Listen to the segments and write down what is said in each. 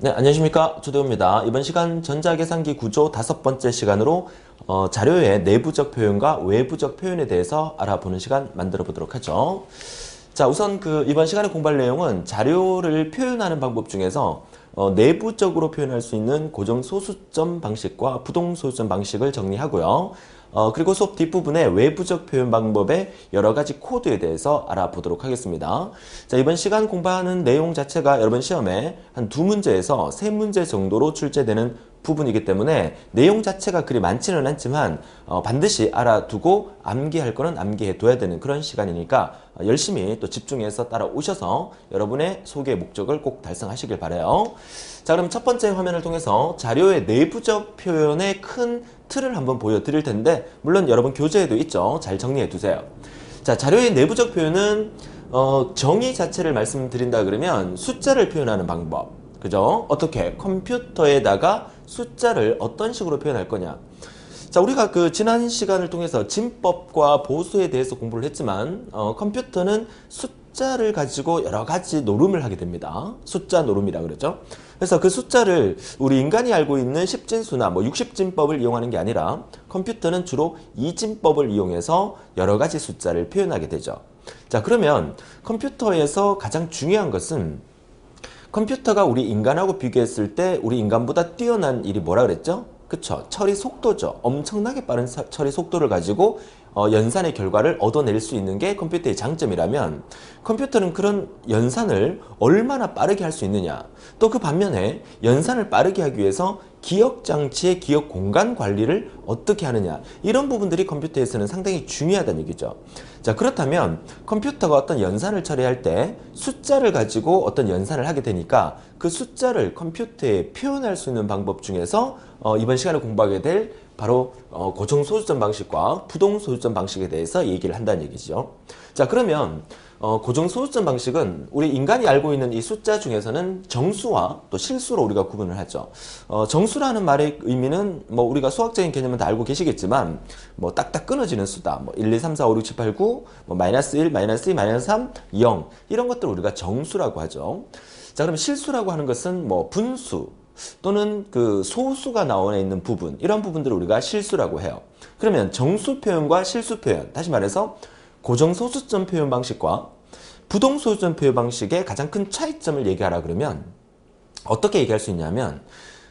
네, 안녕하십니까. 조대호입니다. 이번 시간 전자계산기 구조 5번째 시간으로 자료의 내부적 표현과 외부적 표현에 대해서 알아보는 시간 만들어 보도록 하죠. 자, 우선 이번 시간에 공부할 내용은 자료를 표현하는 방법 중에서 내부적으로 표현할 수 있는 고정 소수점 방식과 부동 소수점 방식을 정리하고요. 그리고 수업 뒷부분에 외부적 표현 방법의 여러 가지 코드에 대해서 알아보도록 하겠습니다. 자, 이번 시간 공부하는 내용 자체가 여러분 시험에 한 2문제에서 3문제 정도로 출제되는 부분이기 때문에 내용 자체가 그리 많지는 않지만 반드시 알아두고 암기할 거는 암기해 둬야 되는 그런 시간이니까 열심히 또 집중해서 따라오셔서 여러분의 소개 목적을 꼭 달성하시길 바라요. 자, 그럼 첫 번째 화면을 통해서 자료의 내부적 표현의 큰 틀을 한번 보여드릴 텐데, 물론 여러분 교재에도 있죠. 잘 정리해 두세요. 자, 자료의 내부적 표현은 정의 자체를 말씀드린다 그러면 숫자를 표현하는 방법, 그죠? 어떻게 컴퓨터에다가 숫자를 어떤 식으로 표현할 거냐. 자, 우리가 지난 시간을 통해서 진법과 보수에 대해서 공부를 했지만 컴퓨터는 숫자를 가지고 여러 가지 노름을 하게 됩니다. 숫자 노름이라 그러죠. 그래서 그 숫자를 우리 인간이 알고 있는 십진수나 60진법을 이용하는 게 아니라 컴퓨터는 주로 이진법을 이용해서 여러 가지 숫자를 표현하게 되죠. 자, 그러면 컴퓨터에서 가장 중요한 것은 컴퓨터가 우리 인간하고 비교했을 때 우리 인간보다 뛰어난 일이 뭐라 그랬죠? 그쵸? 처리 속도죠. 엄청나게 빠른 처리 속도를 가지고 연산의 결과를 얻어낼 수 있는 게 컴퓨터의 장점이라면, 컴퓨터는 그런 연산을 얼마나 빠르게 할 수 있느냐, 또 그 반면에 연산을 빠르게 하기 위해서 기억장치의 기억 공간 관리를 어떻게 하느냐, 이런 부분들이 컴퓨터에서는 상당히 중요하다는 얘기죠. 자, 그렇다면 컴퓨터가 어떤 연산을 처리할 때 숫자를 가지고 어떤 연산을 하게 되니까 그 숫자를 컴퓨터에 표현할 수 있는 방법 중에서 이번 시간에 공부하게 될 바로 고정 소수점 방식과 부동 소수점 방식에 대해서 얘기를 한다는 얘기죠. 자, 그러면 고정 소수점 방식은 우리 인간이 알고 있는 이 숫자 중에서는 정수와 또 실수로 우리가 구분을 하죠. 정수라는 말의 의미는 우리가 수학적인 개념은 다 알고 계시겠지만 딱딱 끊어지는 수다. 1, 2, 3, 4, 5, 6, 7, 8, 9, 마이너스 1, 마이너스 2, 마이너스 3, 0, 이런 것들을 우리가 정수라고 하죠. 자, 그럼 실수라고 하는 것은 분수 또는 소수가 나와 있는 부분, 이런 부분들을 우리가 실수라고 해요. 그러면 정수 표현과 실수 표현, 다시 말해서 고정 소수점 표현 방식과 부동 소수점 표현 방식의 가장 큰 차이점을 얘기하라 그러면 어떻게 얘기할 수 있냐면,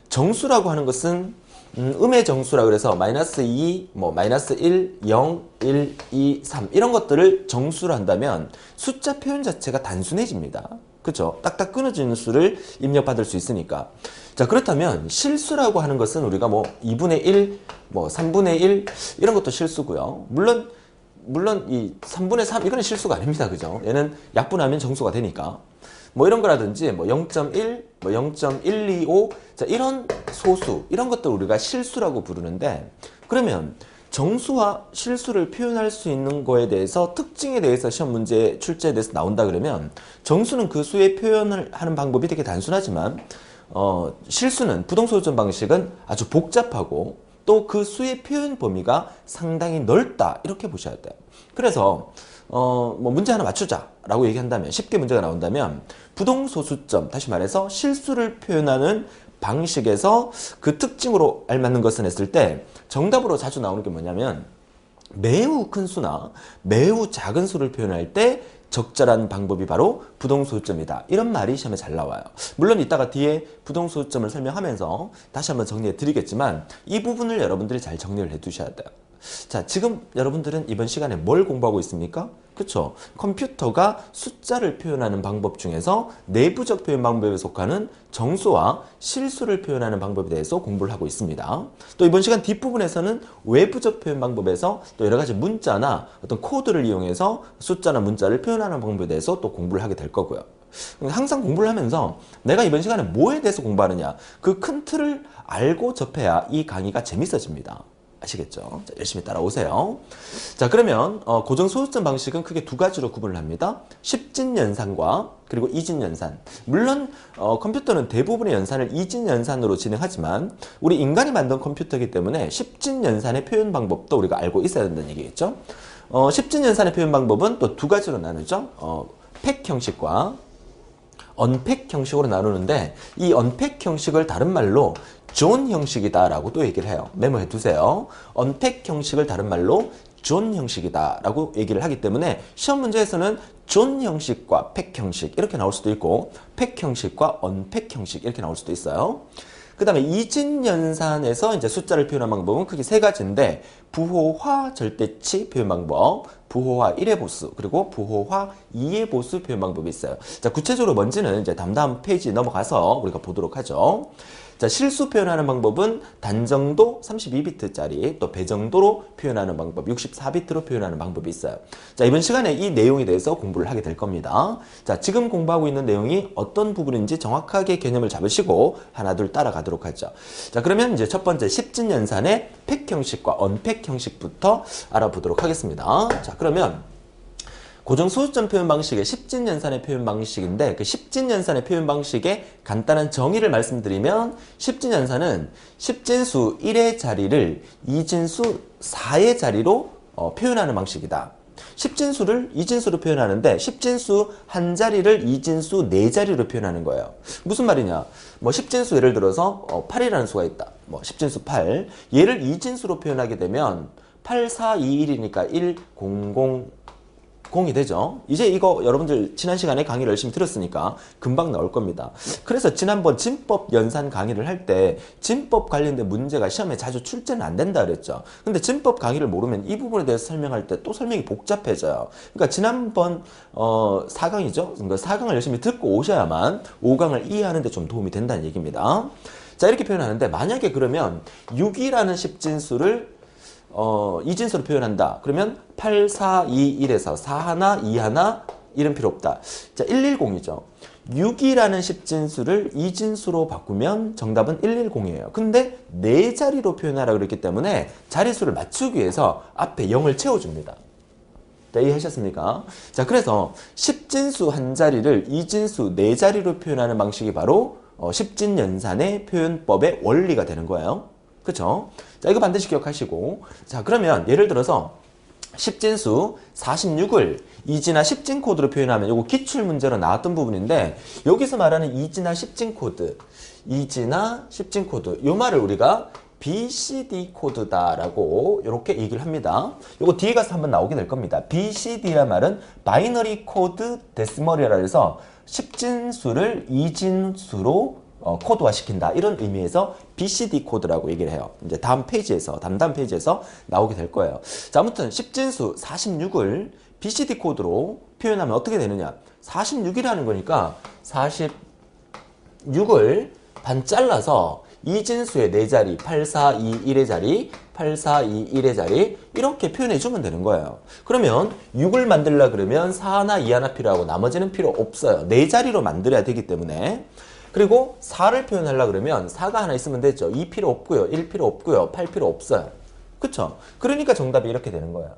정수라고 하는 것은 음의 정수라 그래서 마이너스 2, 마이너스 1, 0, 1, 2, 3 이런 것들을 정수로 한다면 숫자 표현 자체가 단순해집니다. 그죠? 딱딱 끊어지는 수를 입력받을 수 있으니까. 자, 그렇다면 실수라고 하는 것은 우리가 2분의 1, 3분의 1 이런 것도 실수고요. 물론 이 3분의 3 이거는 실수가 아닙니다. 그죠? 얘는 약분하면 정수가 되니까. 이런 거라든지 0.1, 0.125, 자, 이런 소수, 이런 것들 우리가 실수라고 부르는데, 그러면 정수와 실수를 표현할 수 있는 거에 대해서 특징에 대해서 시험 문제 출제에 대해서 나온다 그러면, 정수는 그 수의 표현을 하는 방법이 되게 단순하지만 실수는 부동소수점 방식은 아주 복잡하고 또 그 수의 표현 범위가 상당히 넓다, 이렇게 보셔야 돼요. 그래서 문제 하나 맞추자라고 얘기한다면, 쉽게 문제가 나온다면 부동소수점, 다시 말해서 실수를 표현하는 방식에서 그 특징으로 알맞는 것은 했을 때 정답으로 자주 나오는 게 뭐냐면, 매우 큰 수나 매우 작은 수를 표현할 때 적절한 방법이 바로 부동소수점이다, 이런 말이 시험에 잘 나와요. 물론 이따가 뒤에 부동소수점을 설명하면서 다시 한번 정리해 드리겠지만 이 부분을 여러분들이 잘 정리를 해 두셔야 돼요. 자, 지금 여러분들은 이번 시간에 뭘 공부하고 있습니까? 그쵸? 컴퓨터가 숫자를 표현하는 방법 중에서 내부적 표현 방법에 속하는 정수와 실수를 표현하는 방법에 대해서 공부를 하고 있습니다. 또 이번 시간 뒷부분에서는 외부적 표현 방법에서 또 여러 가지 문자나 어떤 코드를 이용해서 숫자나 문자를 표현하는 방법에 대해서 또 공부를 하게 될 거고요. 항상 공부를 하면서 내가 이번 시간에 뭐에 대해서 공부하느냐, 그 큰 틀을 알고 접해야 이 강의가 재밌어집니다. 아시겠죠? 자, 열심히 따라오세요. 자, 그러면 고정 소수점 방식은 크게 두 가지로 구분을 합니다. 십진연산과 그리고 이진연산. 물론 컴퓨터는 대부분의 연산을 이진연산으로 진행하지만 우리 인간이 만든 컴퓨터이기 때문에 십진연산의 표현 방법도 우리가 알고 있어야 된다는 얘기겠죠. 십진연산의 표현 방법은 또 두 가지로 나누죠. 팩 형식과 언팩 형식으로 나누는데 이 언팩 형식을 다른 말로 존 형식이다 라고 또 얘기를 해요. 메모해 두세요. 언팩 형식을 다른 말로 존 형식이다 라고 얘기를 하기 때문에 시험 문제에서는 존 형식과 팩 형식 이렇게 나올 수도 있고 팩 형식과 언팩 형식 이렇게 나올 수도 있어요. 그 다음에 이진연산에서 이제 숫자를 표현한 방법은 크게 세 가지인데 부호화 절대치 표현 방법, 부호화 1의 보수, 그리고 부호화 2의 보수 표현 방법이 있어요. 자, 구체적으로 뭔지는 이제 다음 페이지 넘어가서 우리가 보도록 하죠. 자, 실수 표현하는 방법은 단정도 32비트짜리 또 배정도로 표현하는 방법 64비트로 표현하는 방법이 있어요. 자, 이번 시간에 이 내용에 대해서 공부를 하게 될 겁니다. 자, 지금 공부하고 있는 내용이 어떤 부분인지 정확하게 개념을 잡으시고 하나 둘 따라가도록 하죠. 자, 그러면 이제 첫 번째 십진연산의 팩 형식과 언팩 형식부터 알아보도록 하겠습니다. 자, 그러면 고정소수점 표현 방식의 십진연산의 표현 방식인데 그 십진연산의 표현 방식의 간단한 정의를 말씀드리면 십진연산은 십진수 1의 자리를 이진수 4의 자리로 표현하는 방식이다. 십진수를 이진수로 표현하는데 십진수 한 자리를 이진수 네 자리로 표현하는 거예요. 무슨 말이냐? 뭐 십진수 예를 들어서 8이라는 수가 있다. 뭐 십진수 8. 얘를 이진수로 표현하게 되면 8, 4, 2, 1이니까 1, 0, 0, 0이 되죠. 이제 이거 여러분들 지난 시간에 강의를 열심히 들었으니까 금방 나올 겁니다. 그래서 지난번 진법 연산 강의를 할 때 진법 관련된 문제가 시험에 자주 출제는 안 된다 그랬죠. 근데 진법 강의를 모르면 이 부분에 대해서 설명할 때 또 설명이 복잡해져요. 그러니까 지난번 4강이죠. 그러니까 4강을 열심히 듣고 오셔야만 5강을 이해하는 데 좀 도움이 된다는 얘기입니다. 자, 이렇게 표현하는데 만약에 그러면 6이라는 십진수를 이진수로 표현한다. 그러면 8, 4, 2, 1에서 4 하나, 2 하나, 이런 필요 없다. 자, 110이죠. 6이라는 십진수를 이진수로 바꾸면 정답은 110이에요. 근데 네 자리로 표현하라 그랬기 때문에 자리수를 맞추기 위해서 앞에 0을 채워줍니다. 자, 이해하셨습니까? 자, 그래서 십진수 한 자리를 이진수 네 자리로 표현하는 방식이 바로 십진연산의 표현법의 원리가 되는 거예요. 그쵸? 자, 이거 반드시 기억하시고. 자, 그러면 예를 들어서 십진수 46을 이진화 십진 코드로 표현하면 이거 기출 문제로 나왔던 부분인데 여기서 말하는 이진화 십진 코드, 이진화 십진 코드 이 말을 우리가 BCD 코드다라고 이렇게 얘기를 합니다. 이거 뒤에 가서 한번 나오게 될 겁니다. BCD란 말은 바이너리 코드 데시멀이라 해서 십진수를 이진수로 코드화 시킨다. 이런 의미에서 BCD 코드라고 얘기를 해요. 이제 다음 페이지에서, 담당 페이지에서 나오게 될 거예요. 자, 아무튼 십진수 46을 BCD 코드로 표현하면 어떻게 되느냐. 46이라는 거니까 46을 반 잘라서 이진수의 네 자리, 8, 4, 2, 1의 자리, 8, 4, 2, 1의 자리 이렇게 표현해 주면 되는 거예요. 그러면 6을 만들려 그러면 4 하나, 2 하나 필요하고 나머지는 필요 없어요. 네 자리로 만들어야 되기 때문에. 그리고 4를 표현하려고 그러면 4가 하나 있으면 되죠. 2 필요 없고요. 1 필요 없고요. 8 필요 없어요. 그쵸? 그러니까 정답이 이렇게 되는 거예요.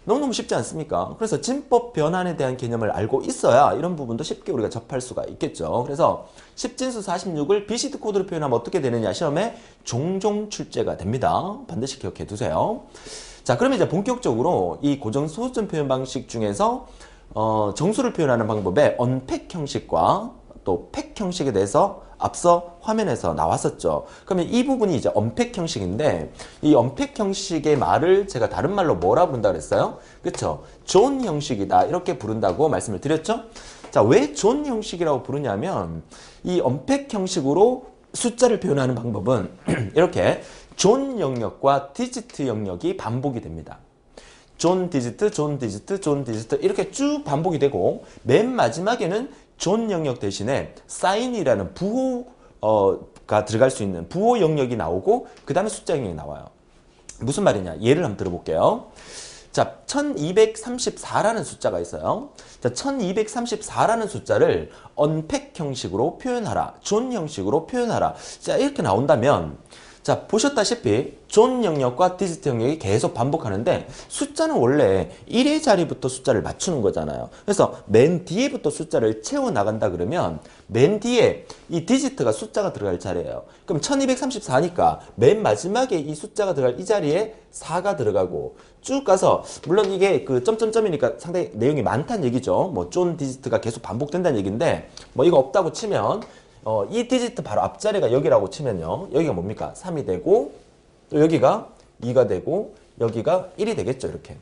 너무너무 쉽지 않습니까? 그래서 진법 변환에 대한 개념을 알고 있어야 이런 부분도 쉽게 우리가 접할 수가 있겠죠. 그래서 십진수 46을 BCD 코드로 표현하면 어떻게 되느냐 시험에 종종 출제가 됩니다. 반드시 기억해 두세요. 자, 그러면 이제 본격적으로 이 고정소수점 표현 방식 중에서 정수를 표현하는 방법의 언팩 형식과 또 팩 형식에 대해서 앞서 화면에서 나왔었죠. 그러면 이 부분이 이제 언팩 형식인데 이 언팩 형식의 말을 제가 다른 말로 뭐라 부른다 그랬어요? 그쵸? 존 형식이다 이렇게 부른다고 말씀을 드렸죠? 자, 왜 존 형식이라고 부르냐면 이 언팩 형식으로 숫자를 표현하는 방법은 이렇게 존 영역과 디지트 영역이 반복이 됩니다. 존 디지트, 존 디지트, 존 디지트 이렇게 쭉 반복이 되고 맨 마지막에는 존 영역 대신에 사인이라는 부호가 들어갈 수 있는 부호 영역이 나오고 그 다음에 숫자 영역이 나와요. 무슨 말이냐? 예를 한번 들어볼게요. 자, 1234라는 숫자가 있어요. 자, 1234라는 숫자를 언팩 형식으로 표현하라. 존 형식으로 표현하라. 자, 이렇게 나온다면 자, 보셨다시피 존 영역과 디지트 영역이 계속 반복하는데 숫자는 원래 1의 자리부터 숫자를 맞추는 거잖아요. 그래서 맨 뒤에부터 숫자를 채워나간다 그러면 맨 뒤에 이 디지트가 숫자가 들어갈 자리예요. 그럼 1234니까 맨 마지막에 이 숫자가 들어갈 이 자리에 4가 들어가고 쭉 가서 물론 이게 그 점점점이니까 상당히 내용이 많다는 얘기죠. 뭐 존 디지트가 계속 반복된다는 얘기인데 뭐 이거 없다고 치면 이 디지트 바로 앞자리가 여기라고 치면요. 여기가 뭡니까? 3이 되고 또 여기가 2가 되고 여기가 1이 되겠죠. 이렇게.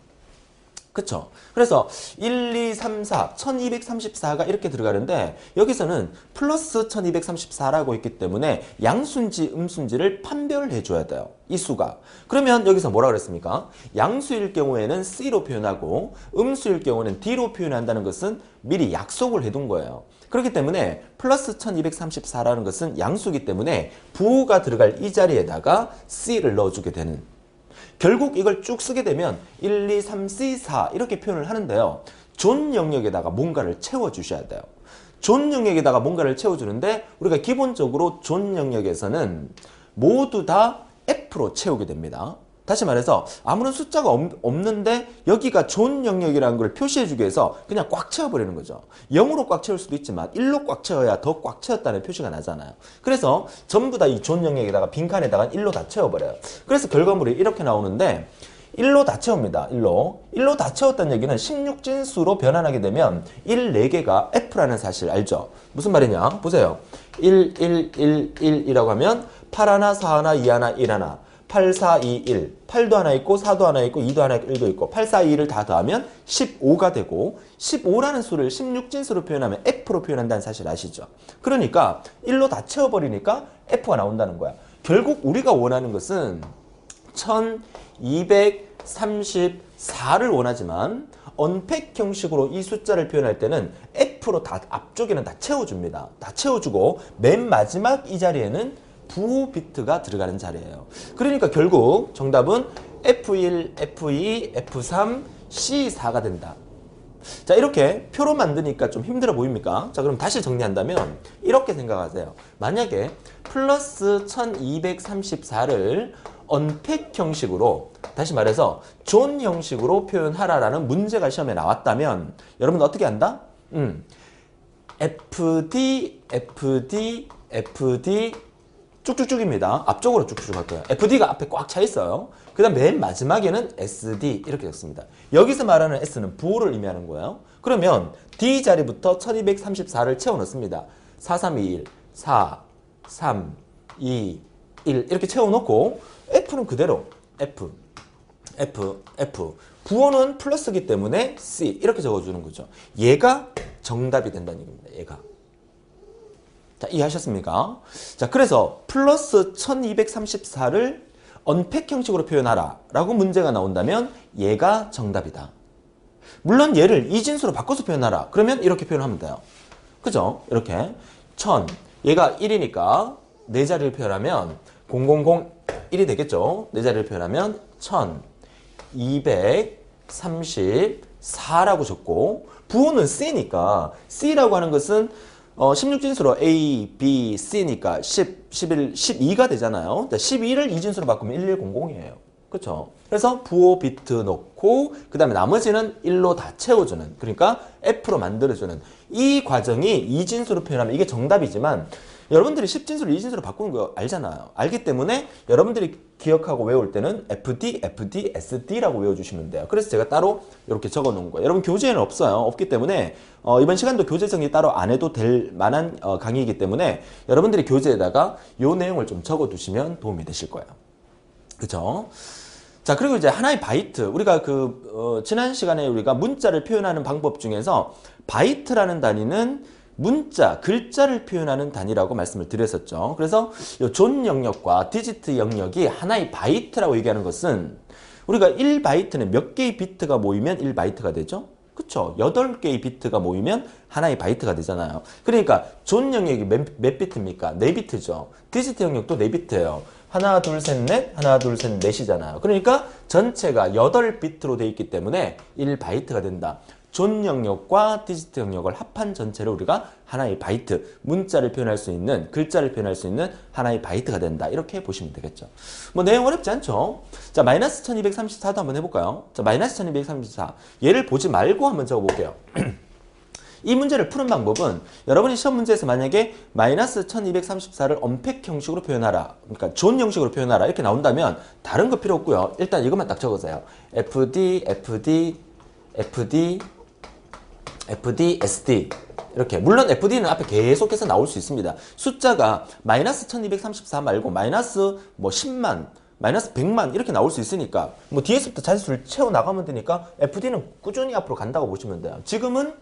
그쵸? 그래서 1, 2, 3, 4, 1234가 이렇게 들어가는데 여기서는 플러스 1234라고 있기 때문에 양수인지 음수인지를 판별해 줘야 돼요. 이 수가. 그러면 여기서 뭐라 그랬습니까? 양수일 경우에는 C로 표현하고 음수일 경우는 D로 표현한다는 것은 미리 약속을 해둔 거예요. 그렇기 때문에 플러스 1234라는 것은 양수이기 때문에 부호가 들어갈 이 자리에다가 C를 넣어주게 되는 결국 이걸 쭉 쓰게 되면 1, 2, 3, C, 4 이렇게 표현을 하는데요. 존 영역에다가 뭔가를 채워주셔야 돼요. 존 영역에다가 뭔가를 채워주는데 우리가 기본적으로 존 영역에서는 모두 다 F로 채우게 됩니다. 다시 말해서 아무런 숫자가 없는데 여기가 존 영역이라는 걸 표시해주기 위해서 그냥 꽉 채워버리는 거죠. 0으로 꽉 채울 수도 있지만 1로 꽉 채워야 더 꽉 채웠다는 표시가 나잖아요. 그래서 전부 다 이 존 영역에다가 빈칸에다가 1로 다 채워버려요. 그래서 결과물이 이렇게 나오는데 1로 다 채웁니다. 1로 다 채웠다는 얘기는 16진수로 변환하게 되면 1, 4개가 F라는 사실 알죠? 무슨 말이냐? 보세요. 1, 1, 1, 1이라고 하면 8 하나, 4 하나, 2 하나, 1 하나 8, 4, 2, 1. 8도 하나 있고 4도 하나 있고 2도 하나 있고 1도 있고 8, 4, 2, 1을 다 더하면 15가 되고 15라는 수를 16진수로 표현하면 F로 표현한다는 사실 아시죠? 그러니까 1로 다 채워버리니까 F가 나온다는 거야. 결국 우리가 원하는 것은 1234를 원하지만 언팩 형식으로 이 숫자를 표현할 때는 F로 다 앞쪽에는 다 채워줍니다. 다 채워주고 맨 마지막 이 자리에는 부호 비트가 들어가는 자리예요. 그러니까 결국 정답은 F1, F2, F3, C4가 된다. 자, 이렇게 표로 만드니까 좀 힘들어 보입니까? 자, 그럼 다시 정리한다면 이렇게 생각하세요. 만약에 플러스 1234를 언팩 형식으로 다시 말해서 존 형식으로 표현하라라는 문제가 시험에 나왔다면 여러분 어떻게 한다? FD, FD, FD 쭉쭉쭉입니다. 앞쪽으로 쭉쭉 할 거예요. FD가 앞에 꽉 차 있어요. 그 다음 맨 마지막에는 SD 이렇게 적습니다. 여기서 말하는 S는 부호를 의미하는 거예요. 그러면 D 자리부터 1234를 채워 넣습니다. 4, 3, 2, 1, 4, 3, 2, 1 이렇게 채워 넣고 F는 그대로 F, F, F 부호는 플러스이기 때문에 C 이렇게 적어주는 거죠. 얘가 정답이 된다는 얘기입니다. 얘가. 자, 이해하셨습니까? 자, 그래서 플러스 1234를 언팩 형식으로 표현하라 라고 문제가 나온다면 얘가 정답이다. 물론 얘를 이진수로 바꿔서 표현하라. 그러면 이렇게 표현하면 돼요. 그죠? 이렇게 1000 얘가 1이니까 네 자리를 표현하면 0001이 되겠죠? 네 자리를 표현하면 1234라고 적고 부호는 C니까 C라고 하는 것은 16진수로 A, B, C니까 10, 11, 12가 되잖아요. 12를 이진수로 바꾸면 1100이에요. 그렇죠? 그래서 부호 비트 넣고 그 다음에 나머지는 1로 다 채워주는 그러니까 F로 만들어주는 이 과정이 이진수로 표현하면 이게 정답이지만 여러분들이 10진수를 2진수로 바꾸는 거 알잖아요. 알기 때문에 여러분들이 기억하고 외울 때는 FD, FD, SD라고 외워주시면 돼요. 그래서 제가 따로 이렇게 적어 놓은 거예요. 여러분 교재에는 없어요. 없기 때문에 이번 시간도 교재 정리 따로 안 해도 될 만한 강의이기 때문에 여러분들이 교재에다가 이 내용을 좀 적어 두시면 도움이 되실 거예요. 그죠? 자, 그리고 이제 하나의 바이트. 우리가 지난 시간에 우리가 문자를 표현하는 방법 중에서 바이트라는 단위는 문자, 글자를 표현하는 단위라고 말씀을 드렸었죠. 그래서 이 존 영역과 디지트 영역이 하나의 바이트라고 얘기하는 것은 우리가 1바이트는 몇 개의 비트가 모이면 1바이트가 되죠? 그쵸? 8개의 비트가 모이면 하나의 바이트가 되잖아요. 그러니까 존 영역이 몇 비트입니까? 4비트죠. 디지트 영역도 4비트예요. 하나, 둘, 셋, 넷, 하나, 둘, 셋, 넷이잖아요. 그러니까 전체가 8비트로 되어 있기 때문에 1바이트가 된다. 존 영역과 디지트 영역을 합한 전체를 우리가 하나의 바이트, 문자를 표현할 수 있는, 글자를 표현할 수 있는 하나의 바이트가 된다. 이렇게 보시면 되겠죠. 뭐 내용 어렵지 않죠? 자, 마이너스 1234도 한번 해볼까요? 자, 마이너스 1234. 얘를 보지 말고 한번 적어볼게요. 이 문제를 푸는 방법은 여러분이 시험 문제에서 만약에 마이너스 1234를 언팩 형식으로 표현하라. 그러니까 존 형식으로 표현하라. 이렇게 나온다면 다른 거 필요 없고요. 일단 이것만 딱 적으세요. FD, SD. 이렇게. 물론 FD는 앞에 계속해서 나올 수 있습니다. 숫자가 마이너스 1234 말고 마이너스 뭐 10만, 마이너스 100만 이렇게 나올 수 있으니까 뭐 뒤에서부터 자릿수를 채워나가면 되니까 FD는 꾸준히 앞으로 간다고 보시면 돼요. 지금은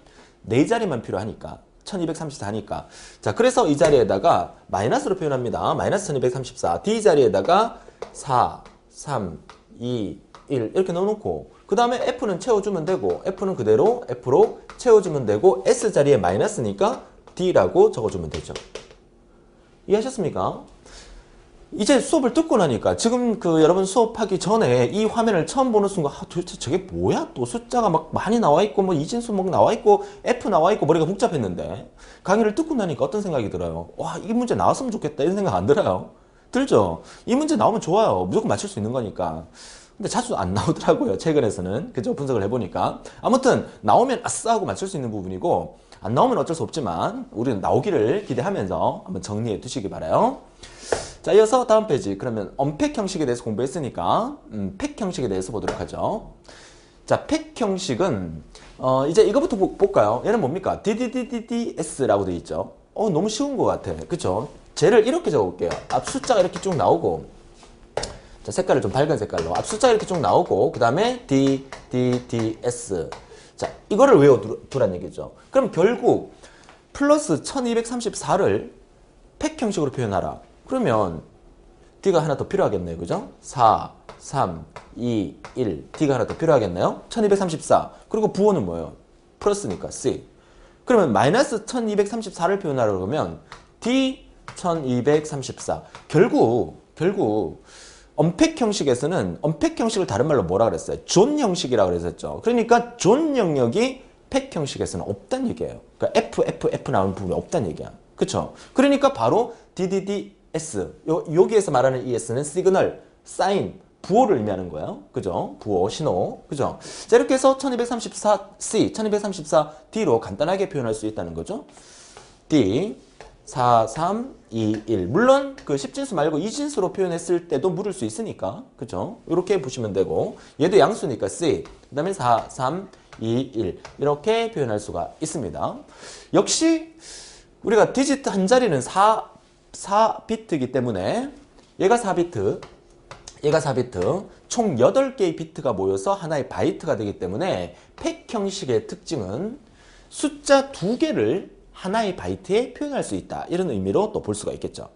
4자리만 필요하니까 1234니까. 자, 그래서 이 자리에다가 마이너스로 표현합니다. 마이너스 1234. D 자리에다가 4, 3, 2, 1 이렇게 넣어놓고 그 다음에 F는 채워주면 되고 F는 그대로 F로 채워주면 되고 S 자리에 마이너스니까 D라고 적어주면 되죠. 이해하셨습니까? 이제 수업을 듣고 나니까 지금 그 여러분 수업하기 전에 이 화면을 처음 보는 순간 도대체 저게 뭐야? 또 숫자가 막 많이 나와 있고 뭐 이진수 막 나와 있고 F 나와 있고 머리가 복잡했는데 강의를 듣고 나니까 어떤 생각이 들어요? 와, 이 문제 나왔으면 좋겠다 이런 생각 안 들어요? 들죠? 이 문제 나오면 좋아요. 무조건 맞출 수 있는 거니까. 근데 자주 안 나오더라고요. 최근에서는. 그죠? 분석을 해보니까. 아무튼 나오면 아싸 하고 맞출 수 있는 부분이고 안 나오면 어쩔 수 없지만 우리는 나오기를 기대하면서 한번 정리해 두시기 바라요. 자, 이어서 다음 페이지. 그러면 언팩 형식에 대해서 공부했으니까 팩 형식에 대해서 보도록 하죠. 자, 팩 형식은 이제 이거부터 볼까요? 얘는 뭡니까? DDDDS라고 되어 있죠. 너무 쉬운 것 같아. 그쵸? 쟤를 이렇게 적어볼게요. 앞 숫자가 이렇게 쭉 나오고 자, 색깔을 좀 밝은 색깔로 앞 숫자가 이렇게 쭉 나오고 그 다음에 DDDS. 자, 이거를 외워두란 얘기죠. 그럼 결국 플러스 1234를 팩 형식으로 표현하라. 그러면 D가 하나 더 필요하겠네요. 그죠? 4, 3, 2, 1. D가 하나 더 필요하겠네요. 1234. 그리고 부호는 뭐예요? 플러스니까 C. 그러면 마이너스 1234를 표현하려고 그러면 D 1234. 결국 언팩 형식에서는 언팩 형식을 다른 말로 뭐라 그랬어요? 존 형식이라고 그랬었죠. 그러니까 존 영역이 팩 형식에서는 없다는 얘기예요. 그러니까 F 나오는 부분이 없다는 얘기야. 그쵸? 그러니까 바로 DDDS. 여기에서 말하는 ES는 시그널, 사인, 부호를 의미하는 거예요. 그죠? 부호, 신호. 그죠? 자, 이렇게 해서 1234C, 1234D로 간단하게 표현할 수 있다는 거죠. D, 4, 3, 2, 1. 물론 그 10진수 말고 2진수로 표현했을 때도 물을 수 있으니까. 그죠? 이렇게 보시면 되고 얘도 양수니까 C, 그 다음에 4, 3, 2, 1. 이렇게 표현할 수가 있습니다. 역시 우리가 디지트 한 자리는 4비트이기 때문에 얘가 4비트, 얘가 4비트, 총 8개의 비트가 모여서 하나의 바이트가 되기 때문에 팩 형식의 특징은 숫자 2개를 하나의 바이트에 표현할 수 있다. 이런 의미로 또 볼 수가 있겠죠.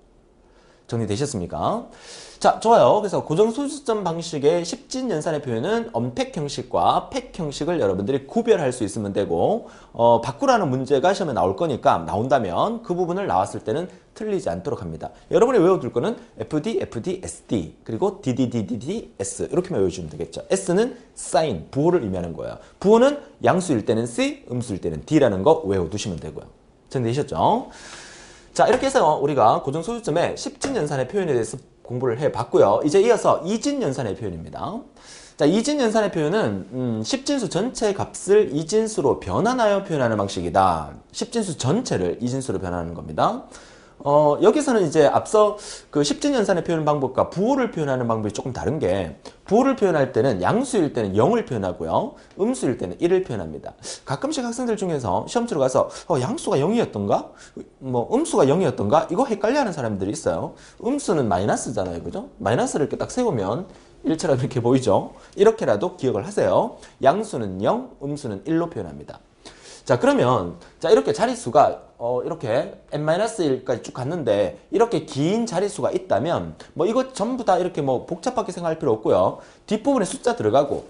정리되셨습니까? 자, 좋아요. 그래서 고정소수점 방식의 10진 연산의 표현은 언팩 형식과 팩 형식을 여러분들이 구별할 수 있으면 되고 바꾸라는 문제가 시험에 나올 거니까 나온다면 그 부분을 나왔을 때는 틀리지 않도록 합니다. 여러분이 외워둘 거는 FD, FD, SD 그리고 DDDDD, S 이렇게만 외워주면 되겠죠. S는 사인, 부호를 의미하는 거예요. 부호는 양수일 때는 C, 음수일 때는 D라는 거 외워두시면 되고요. 정리되셨죠? 자, 이렇게 해서 우리가 고정소수점의 10진 연산의 표현에 대해서 공부를 해봤고요. 이제 이어서 2진 연산의 표현입니다. 자, 2진 연산의 표현은 10진수 전체 값을 2진수로 변환하여 표현하는 방식이다. 10진수 전체를 2진수로 변환하는 겁니다. 여기서는 이제 앞서 그 10진 연산의 표현 방법과 부호를 표현하는 방법이 조금 다른 게 부호를 표현할 때는 양수일 때는 0을 표현하고요. 음수일 때는 1을 표현합니다. 가끔씩 학생들 중에서 시험 치러 가서 양수가 0이었던가? 뭐 음수가 0이었던가? 이거 헷갈려하는 사람들이 있어요. 음수는 마이너스잖아요. 그죠? 마이너스를 이렇게 딱 세우면 1처럼 이렇게 보이죠? 이렇게라도 기억을 하세요. 양수는 0, 음수는 1로 표현합니다. 자, 그러면 이렇게 자릿수가 이렇게 n-1까지 쭉 갔는데 이렇게 긴 자릿수가 있다면 뭐 이거 전부 다 이렇게 뭐 복잡하게 생각할 필요 없고요. 뒷부분에 숫자 들어가고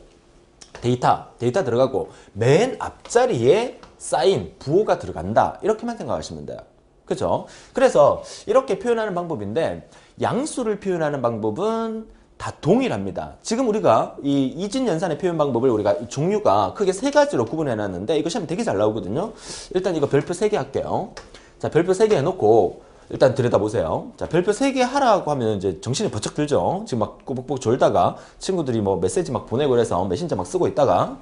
데이터 들어가고 맨 앞자리에 사인, 부호가 들어간다. 이렇게만 생각하시면 돼요. 그죠? 그래서 이렇게 표현하는 방법인데 양수를 표현하는 방법은 다 동일합니다. 지금 우리가 이 이진연산의 표현 방법을 우리가 종류가 크게 세 가지로 구분해 놨는데 이거 시험에 되게 잘 나오거든요. 일단 이거 별표 3개 할게요. 자, 별표 3개 해놓고 일단 들여다보세요. 자, 별표 3개 하라고 하면 이제 정신이 번쩍 들죠. 지금 막 꼬북꼬북 졸다가 친구들이 뭐 메시지 막 보내고 그래서 메신저 막 쓰고 있다가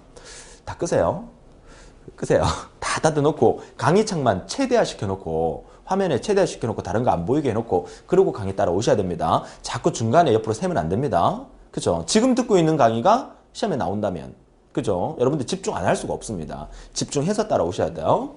다 끄세요. 끄세요. 다 닫아놓고 강의창만 최대화 시켜놓고 화면에 최대화 시켜놓고 다른 거 안 보이게 해놓고 그러고 강의 따라 오셔야 됩니다. 자꾸 중간에 옆으로 세면 안 됩니다. 그죠? 지금 듣고 있는 강의가 시험에 나온다면 그죠? 여러분들 집중 안 할 수가 없습니다. 집중해서 따라오셔야 돼요.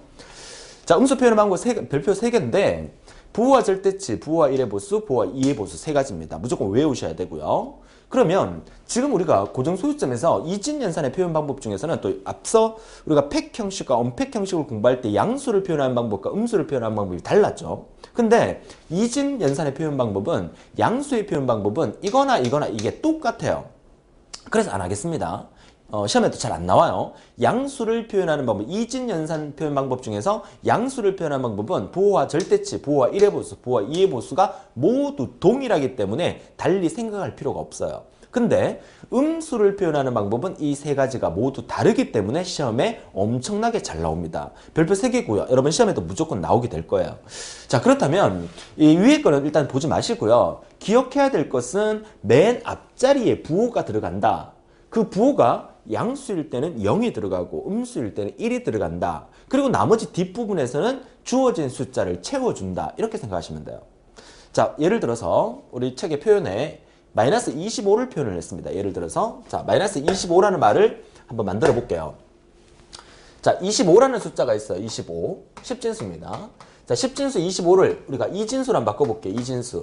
자, 음수 표현의 방법 별표 3개인데 부호와 절대치, 부호와 1의 보수, 부호와 2의 보수 3가지입니다. 무조건 외우셔야 되고요. 그러면 지금 우리가 고정소유점에서 이진연산의 표현 방법 중에서는 또 앞서 우리가 팩 형식과 언팩 형식을 공부할 때 양수를 표현하는 방법과 음수를 표현하는 방법이 달랐죠. 근데 이진연산의 표현 방법은 양수의 표현 방법은 이거나 이게 똑같아요. 그래서 안 하겠습니다. 시험에도 잘 안 나와요. 양수를 표현하는 방법, 이진연산 표현 방법 중에서 양수를 표현하는 방법은 부호와 절대치, 부호와 1의 보수, 부호와 2의 보수가 모두 동일하기 때문에 달리 생각할 필요가 없어요. 근데 음수를 표현하는 방법은 이 세 가지가 모두 다르기 때문에 시험에 엄청나게 잘 나옵니다. 별표 3개고요. 여러분 시험에도 무조건 나오게 될 거예요. 자, 그렇다면 이 위에 거는 일단 보지 마시고요. 기억해야 될 것은 맨 앞자리에 부호가 들어간다. 그 부호가 양수일 때는 0이 들어가고 음수일 때는 1이 들어간다. 그리고 나머지 뒷부분에서는 주어진 숫자를 채워준다. 이렇게 생각하시면 돼요. 자, 예를 들어서 우리 책의 표현에 마이너스 25를 표현을 했습니다. 예를 들어서 자, 마이너스 25라는 말을 한번 만들어 볼게요. 자, 25라는 숫자가 있어요. 25. 10진수입니다. 자, 10진수 25를 우리가 이진수로 한번 바꿔볼게요. 이진수.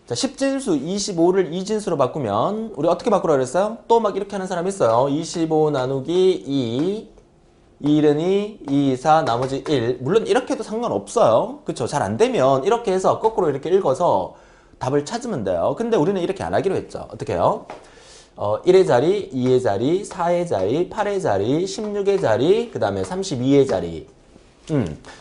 자, 10진수 25를 이진수로 바꾸면 우리 어떻게 바꾸라 그랬어요? 또 막 이렇게 하는 사람 있어요. 25 나누기 2, 1은 2, 2, 4, 나머지 1. 물론 이렇게 해도 상관없어요. 그쵸? 잘 안 되면 이렇게 해서 거꾸로 이렇게 읽어서 답을 찾으면 돼요. 근데 우리는 이렇게 안 하기로 했죠. 어떻게 해요? 1의 자리, 2의 자리, 4의 자리, 8의 자리, 16의 자리, 그 다음에 32의 자리.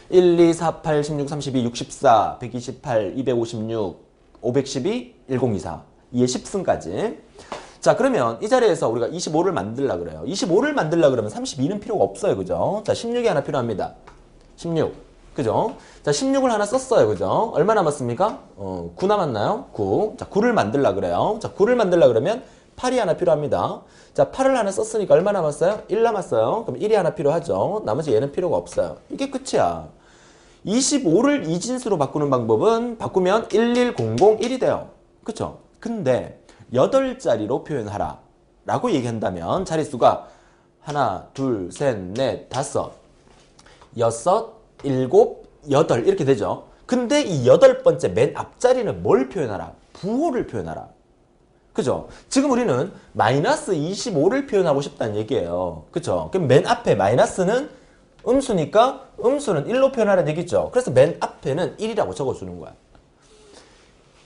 1, 2, 4, 8, 16, 32, 64, 128, 256, 512, 1024. 2의 10승까지. 자, 그러면 이 자리에서 우리가 25를 만들려고 그래요. 25를 만들려고 그러면 32는 필요가 없어요. 그죠? 자, 16이 하나 필요합니다. 16. 그죠? 자, 16을 하나 썼어요. 그죠? 얼마 남았습니까? 9 남았나요? 9. 자, 9를 만들려고 그래요. 자, 9를 만들려고 그러면 8이 하나 필요합니다. 자, 8을 하나 썼으니까 얼마 남았어요? 1 남았어요. 그럼 1이 하나 필요하죠. 나머지 얘는 필요가 없어요. 이게 끝이야. 25를 이진수로 바꾸는 방법은 바꾸면 11001이 돼요. 그쵸? 근데 8자리로 표현하라 라고 얘기한다면 자릿수가 하나, 둘, 셋, 넷, 다섯, 여섯, 일곱, 여덟 이렇게 되죠. 근데 이 8번째 맨 앞자리는 뭘 표현하라? 부호를 표현하라. 그죠? 지금 우리는 마이너스 25를 표현하고 싶다는 얘기예요. 그쵸? 그럼 맨 앞에 마이너스는 음수니까 음수는 1로 표현하라는 얘기죠. 그래서 맨 앞에는 1이라고 적어주는 거야.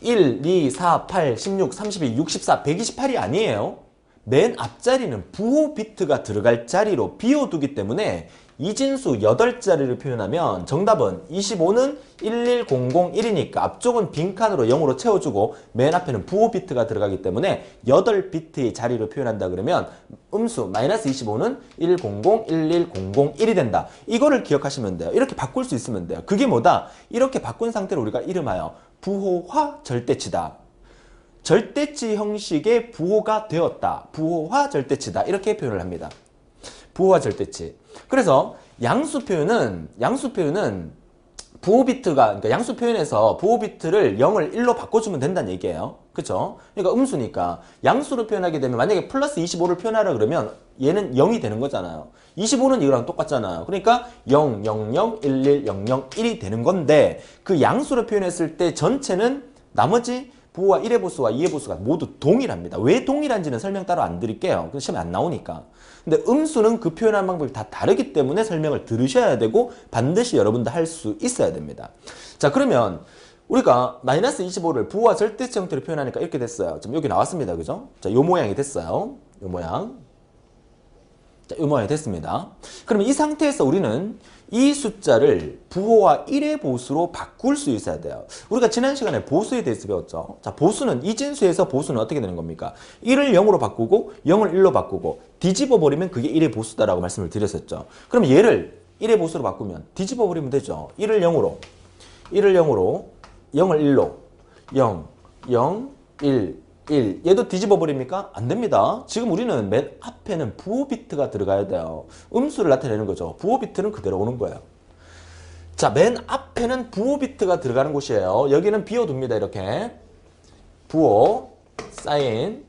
1, 2, 4, 8, 16, 32, 64, 128이 아니에요. 맨 앞자리는 부호 비트가 들어갈 자리로 비워두기 때문에 이진수 8자리를 표현하면 정답은 25는 11001이니까 앞쪽은 빈칸으로 0으로 채워주고 맨 앞에는 부호 비트가 들어가기 때문에 8비트의 자리로 표현한다 그러면 음수 마이너스 25는 1001101이 된다. 이거를 기억하시면 돼요. 이렇게 바꿀 수 있으면 돼요. 그게 뭐다? 이렇게 바꾼 상태로 우리가 이름하여 부호화 절대치다. 절대치 형식의 부호가 되었다. 부호화 절대치다. 이렇게 표현을 합니다. 부호화 절대치. 그래서 양수 표현은 부호 비트가, 그러니까 양수 표현에서 부호 비트를 0을 1로 바꿔주면 된다는 얘기예요. 그쵸? 그러니까 음수니까 양수로 표현하게 되면 만약에 플러스 25를 표현하라 그러면 얘는 0이 되는 거잖아요. 25는 이거랑 똑같잖아요. 그러니까 0, 0, 0, 1, 1, 0, 0, 1이 되는 건데 그 양수로 표현했을 때 전체는 나머지 부호와 1의 보수와 2의 보수가 모두 동일합니다. 왜 동일한지는 설명 따로 안 드릴게요. 시험에 안 나오니까. 근데 음수는 그 표현하는 방법이 다 다르기 때문에 설명을 들으셔야 되고 반드시 여러분도 할 수 있어야 됩니다. 자, 그러면 우리가 마이너스 25를 부호와 절대치 형태로 표현하니까 이렇게 됐어요. 지금 여기 나왔습니다. 그죠? 자, 요 모양이 됐어요. 요 모양. 자, 이 모양이 됐습니다. 그러면 이 상태에서 우리는 이 숫자를 부호와 1의 보수로 바꿀 수 있어야 돼요. 우리가 지난 시간에 보수에 대해서 배웠죠. 자, 보수는 이진수에서 보수는 어떻게 되는 겁니까? 1을 0으로 바꾸고 0을 1로 바꾸고 뒤집어 버리면 그게 1의 보수다라고 말씀을 드렸었죠. 그럼 얘를 1의 보수로 바꾸면 뒤집어 버리면 되죠. 1을 0으로 0을 1로 0, 0, 1, 1. 얘도 뒤집어 버립니까? 안 됩니다. 지금 우리는 맨 앞에는 부호 비트가 들어가야 돼요. 음수를 나타내는 거죠. 부호 비트는 그대로 오는 거예요. 자, 맨 앞에는 부호 비트가 들어가는 곳이에요. 여기는 비워둡니다. 이렇게. 부호, 사인.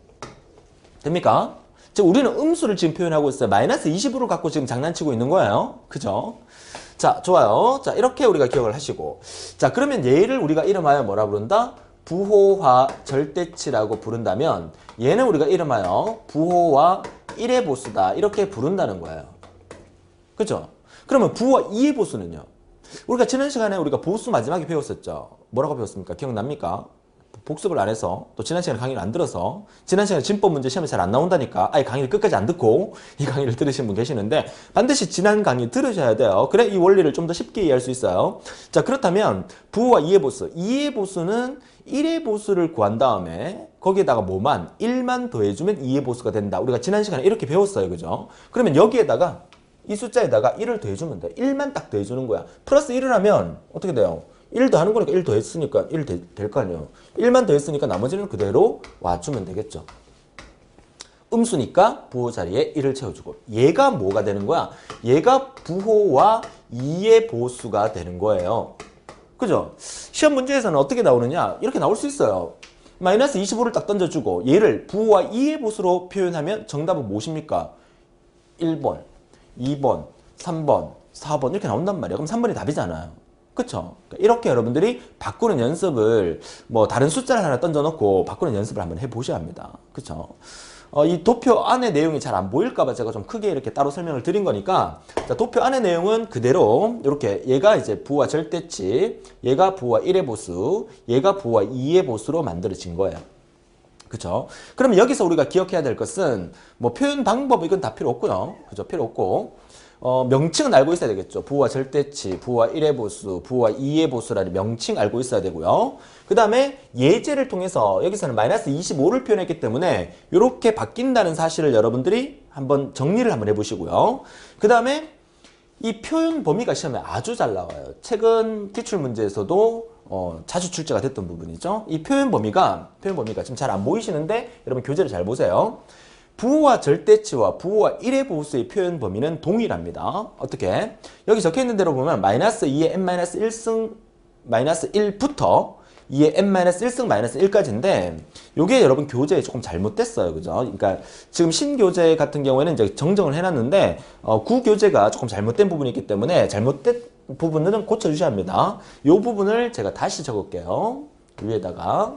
됩니까? 즉, 우리는 음수를 지금 표현하고 있어요. 마이너스 20으로 갖고 지금 장난치고 있는 거예요. 그죠? 자, 좋아요. 자, 이렇게 우리가 기억을 하시고. 자, 그러면 얘를 우리가 이름하여 뭐라 부른다? 부호화 절대치라고 부른다면 얘는 우리가 이름하여 부호와 1의 보수다 이렇게 부른다는 거예요. 그죠? 그러면 부호와 2의 보수는요? 우리가 지난 시간에 우리가 보수 마지막에 배웠었죠. 뭐라고 배웠습니까? 기억납니까? 복습을 안 해서 또 지난 시간에 강의를 안 들어서 지난 시간에 진법 문제 시험에 잘 안 나온다니까 아예 강의를 끝까지 안 듣고 이 강의를 들으신 분 계시는데 반드시 지난 강의 들으셔야 돼요. 그래 이 원리를 좀 더 쉽게 이해할 수 있어요. 자, 그렇다면 부호와 2의 보수 2의 보수는 1의 보수를 구한 다음에 거기에다가 뭐만 1만 더해주면 2의 보수가 된다. 우리가 지난 시간에 이렇게 배웠어요. 그죠? 그러면 여기에다가 이 숫자에다가 1을 더해주면 돼. 1만 딱 더해주는 거야. 플러스 1을 하면 어떻게 돼요? 1 더하는 거니까 1 더했으니까 1 될 거 아니에요. 1만 더했으니까 나머지는 그대로 와주면 되겠죠. 음수니까 부호 자리에 1을 채워주고 얘가 뭐가 되는 거야? 얘가 부호와 2의 보수가 되는 거예요. 그죠? 시험 문제에서는 어떻게 나오느냐? 이렇게 나올 수 있어요. 마이너스 25를 딱 던져주고 얘를 부호와 2의 보수로 표현하면 정답은 무엇입니까? 1번, 2번, 3번, 4번 이렇게 나온단 말이에요. 그럼 3번이 답이잖아요. 그쵸? 이렇게 여러분들이 바꾸는 연습을 뭐 다른 숫자를 하나 던져놓고 바꾸는 연습을 한번 해보셔야 합니다. 그쵸? 이 도표 안의 내용이 잘 안 보일까봐 제가 좀 크게 이렇게 따로 설명을 드린 거니까 자, 도표 안의 내용은 그대로 이렇게 얘가 이제 부호와 절대치, 얘가 부호와 1의 보수, 얘가 부호와 2의 보수로 만들어진 거예요. 그죠? 그러면 여기서 우리가 기억해야 될 것은 뭐 표현 방법 이건 다 필요 없고요. 그죠? 필요 없고 명칭은 알고 있어야 되겠죠. 부호와 절대치, 부호와 1의 보수, 부호와 2의 보수라는 명칭 알고 있어야 되고요. 그 다음에 예제를 통해서 여기서는 마이너스 25를 표현했기 때문에 이렇게 바뀐다는 사실을 여러분들이 한번 정리를 한번 해보시고요. 그 다음에 이 표현 범위가 시험에 아주 잘 나와요. 최근 기출문제에서도 자주 출제가 됐던 부분이죠. 이 표현 범위가 지금 잘 안 보이시는데 여러분 교재를 잘 보세요. 부호와 절대치와 부호와 1의 보수의 표현 범위는 동일합니다. 어떻게? 여기 적혀있는 대로 보면 마이너스 2의 n-1승 마이너스 1부터 2의 n-1승 마이너스 1까지인데 요게 여러분 교재에 조금 잘못됐어요. 그죠? 그러니까 지금 신교재 같은 경우에는 이제 정정을 해놨는데 구교재가 조금 잘못된 부분이 있기 때문에 잘못된 부분은 고쳐주셔야 합니다. 요 부분을 제가 다시 적을게요. 위에다가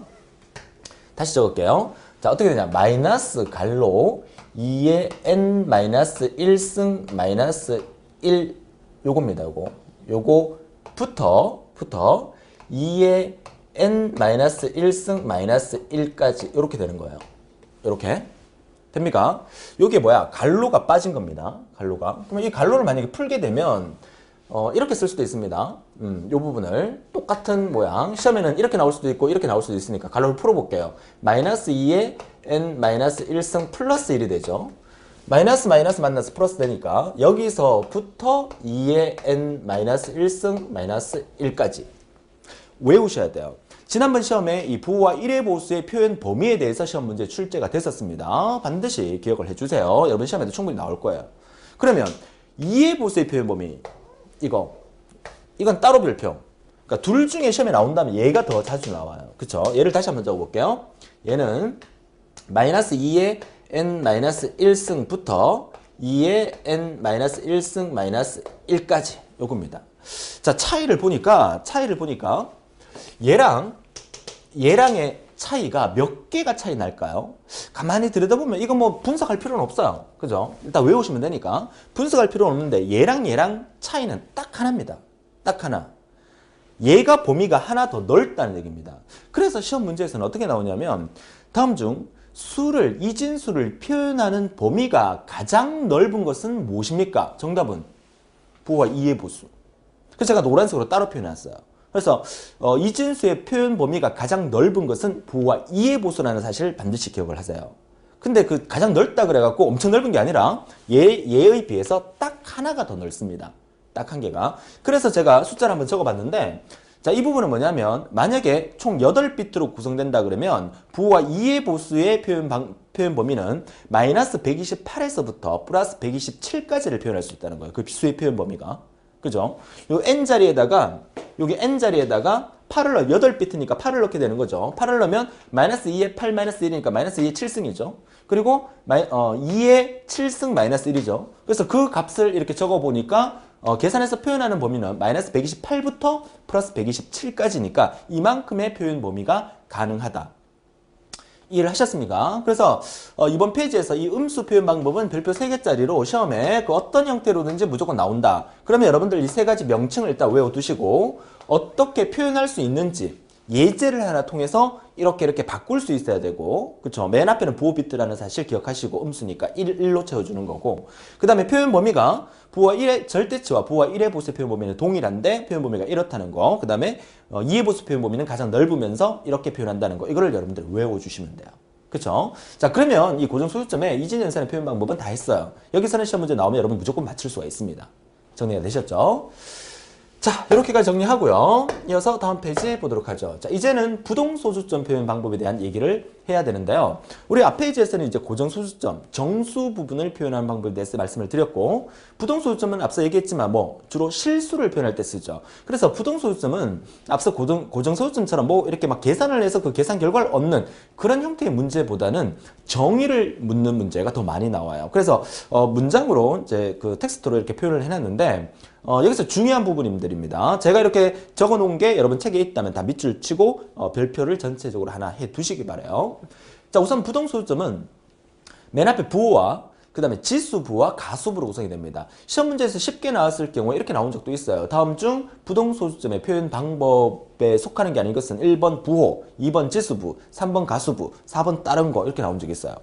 다시 적을게요. 자, 어떻게 되냐? 마이너스 갈로 2의 n-1승 마이너스 1 요겁니다. 요거부터 2의 n-1승 마이너스 1까지 이렇게 되는 거예요. 이렇게 됩니까? 요게 뭐야? 갈로가 빠진 겁니다. 갈로가. 그러면 이 갈로를 만약에 풀게 되면 이렇게 쓸 수도 있습니다. 요 부분을 똑같은 모양 시험에는 이렇게 나올 수도 있고 이렇게 나올 수도 있으니까 갈로를 풀어볼게요. 마이너스 2의 n-1승 플러스 1이 되죠. 마이너스 마이너스 만나서 플러스 되니까 여기서부터 2의 n-1승 마이너스 1까지 외우셔야 돼요. 지난번 시험에 이 부호와 1의 보수의 표현 범위에 대해서 시험 문제 출제가 됐었습니다. 반드시 기억을 해주세요. 여러분 시험에도 충분히 나올 거예요. 그러면 2의 보수의 표현 범위 이건 따로 별표. 그러니까 둘 중에 시험에 나온다면 얘가 더 자주 나와요. 그쵸? 얘를 다시 한번 적어볼게요. 얘는 마이너스 2의 n-1승부터 2의 n-1승 마이너스 1까지 요겁니다. 자, 차이를 보니까 얘랑의 차이가 몇 개가 차이 날까요? 가만히 들여다보면 이거 뭐 분석할 필요는 없어요. 그죠? 일단 외우시면 되니까 분석할 필요는 없는데 얘랑 차이는 딱 하나입니다. 딱 하나. 얘가 범위가 하나 더 넓다는 얘기입니다. 그래서 시험 문제에서는 어떻게 나오냐면 다음 중 수를, 이진수를 표현하는 범위가 가장 넓은 것은 무엇입니까? 정답은 부호와 이의 보수. 그래서 제가 노란색으로 따로 표현했어요. 그래서 이진수의 표현 범위가 가장 넓은 것은 부호와 이의 보수라는 사실을 반드시 기억을 하세요. 근데 그 가장 넓다 그래갖고 엄청 넓은 게 아니라 얘의 비해서 딱 하나가 더 넓습니다. 딱 한 개가. 그래서 제가 숫자를 한번 적어봤는데 자, 이 부분은 뭐냐면 만약에 총 8비트로 구성된다 그러면 부호와 이의 보수의 표현 범위는 마이너스 128에서부터 플러스 127까지를 표현할 수 있다는 거예요. 그 수의 표현 범위가. 그죠? 요 n자리에다가 여기 n자리에다가 8을 8비트니까 8을 넣게 되는 거죠. 8을 넣으면 마이너스 2의 8 마이너스 1이니까 마이너스 2의 7승이죠. 그리고 2의 7승 마이너스 1이죠. 그래서 그 값을 이렇게 적어보니까 계산해서 표현하는 범위는 마이너스 128부터 플러스 127까지니까 이만큼의 표현 범위가 가능하다. 이해를 하셨습니까? 그래서 이번 페이지에서 이 음수 표현 방법은 별표 3개짜리로 시험에 그 어떤 형태로든지 무조건 나온다. 그러면 여러분들 이 3가지 명칭을 일단 외워두시고 어떻게 표현할 수 있는지 예제를 하나 통해서 이렇게 바꿀 수 있어야 되고, 그쵸? 맨 앞에는 부호 비트라는 사실 기억하시고 음수니까 1로 채워주는 거고, 그 다음에 표현 범위가 부호와 1의 절대치와 부호와 1의 보수의 표현 범위는 동일한데 표현 범위가 이렇다는 거, 그 다음에 2의 보수 표현 범위는 가장 넓으면서 이렇게 표현한다는 거, 이거를 여러분들 외워주시면 돼요. 그쵸? 자, 그러면 이 고정소수점에 이진연산의 표현 방법은 다 했어요. 여기서는 시험 문제 나오면 여러분 무조건 맞출 수가 있습니다. 정리가 되셨죠? 자, 이렇게까지 정리하고요. 이어서 다음 페이지 보도록 하죠. 자, 이제는 부동소수점 표현 방법에 대한 얘기를 해야 되는데요. 우리 앞 페이지에서는 이제 고정소수점, 정수 부분을 표현하는 방법에 대해서 말씀을 드렸고, 부동소수점은 앞서 얘기했지만 주로 실수를 표현할 때 쓰죠. 그래서 부동소수점은 앞서 고정소수점처럼 이렇게 막 계산을 해서 그 계산 결과를 얻는 그런 형태의 문제보다는 정의를 묻는 문제가 더 많이 나와요. 그래서 문장으로 이제 그 텍스트로 이렇게 표현을 해놨는데, 여기서 중요한 부분들입니다. 제가 이렇게 적어 놓은 게 여러분 책에 있다면 다 밑줄 치고 별표를 전체적으로 하나 해 두시기 바라요. 자, 우선 부동소수점은 맨 앞에 부호와 그 다음에 지수부와 가수부로 구성이 됩니다. 시험 문제에서 쉽게 나왔을 경우에 이렇게 나온 적도 있어요. 다음 중 부동소수점의 표현 방법에 속하는 게 아닌 것은 1번 부호, 2번 지수부, 3번 가수부, 4번 다른 거 이렇게 나온 적이 있어요.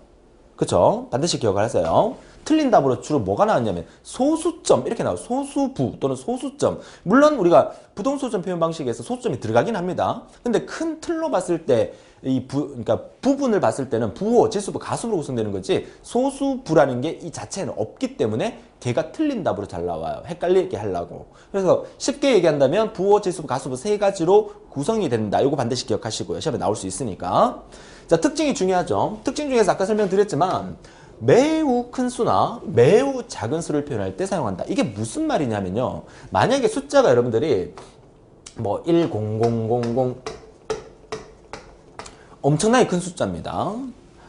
그쵸? 반드시 기억을 하세요. 틀린 답으로 주로 뭐가 나왔냐면 소수점 이렇게 나와요. 소수부 또는 소수점. 물론 우리가 부동소수점 표현 방식에서 소수점이 들어가긴 합니다. 근데 큰 틀로 봤을 때 그러니까 부분을 봤을 때는 부호, 지수부, 가수부로 구성되는 거지 소수부라는 게 이 자체는 없기 때문에 걔가 틀린 답으로 잘 나와요. 헷갈리게 하려고. 그래서 쉽게 얘기한다면 부호, 지수부, 가수부 3가지로 구성이 된다. 이거 반드시 기억하시고요. 시험에 나올 수 있으니까. 자, 특징이 중요하죠. 특징 중에서 아까 설명드렸지만 매우 큰 수나 매우 작은 수를 표현할 때 사용한다. 이게 무슨 말이냐면요. 만약에 숫자가 여러분들이 10000 엄청나게 큰 숫자입니다.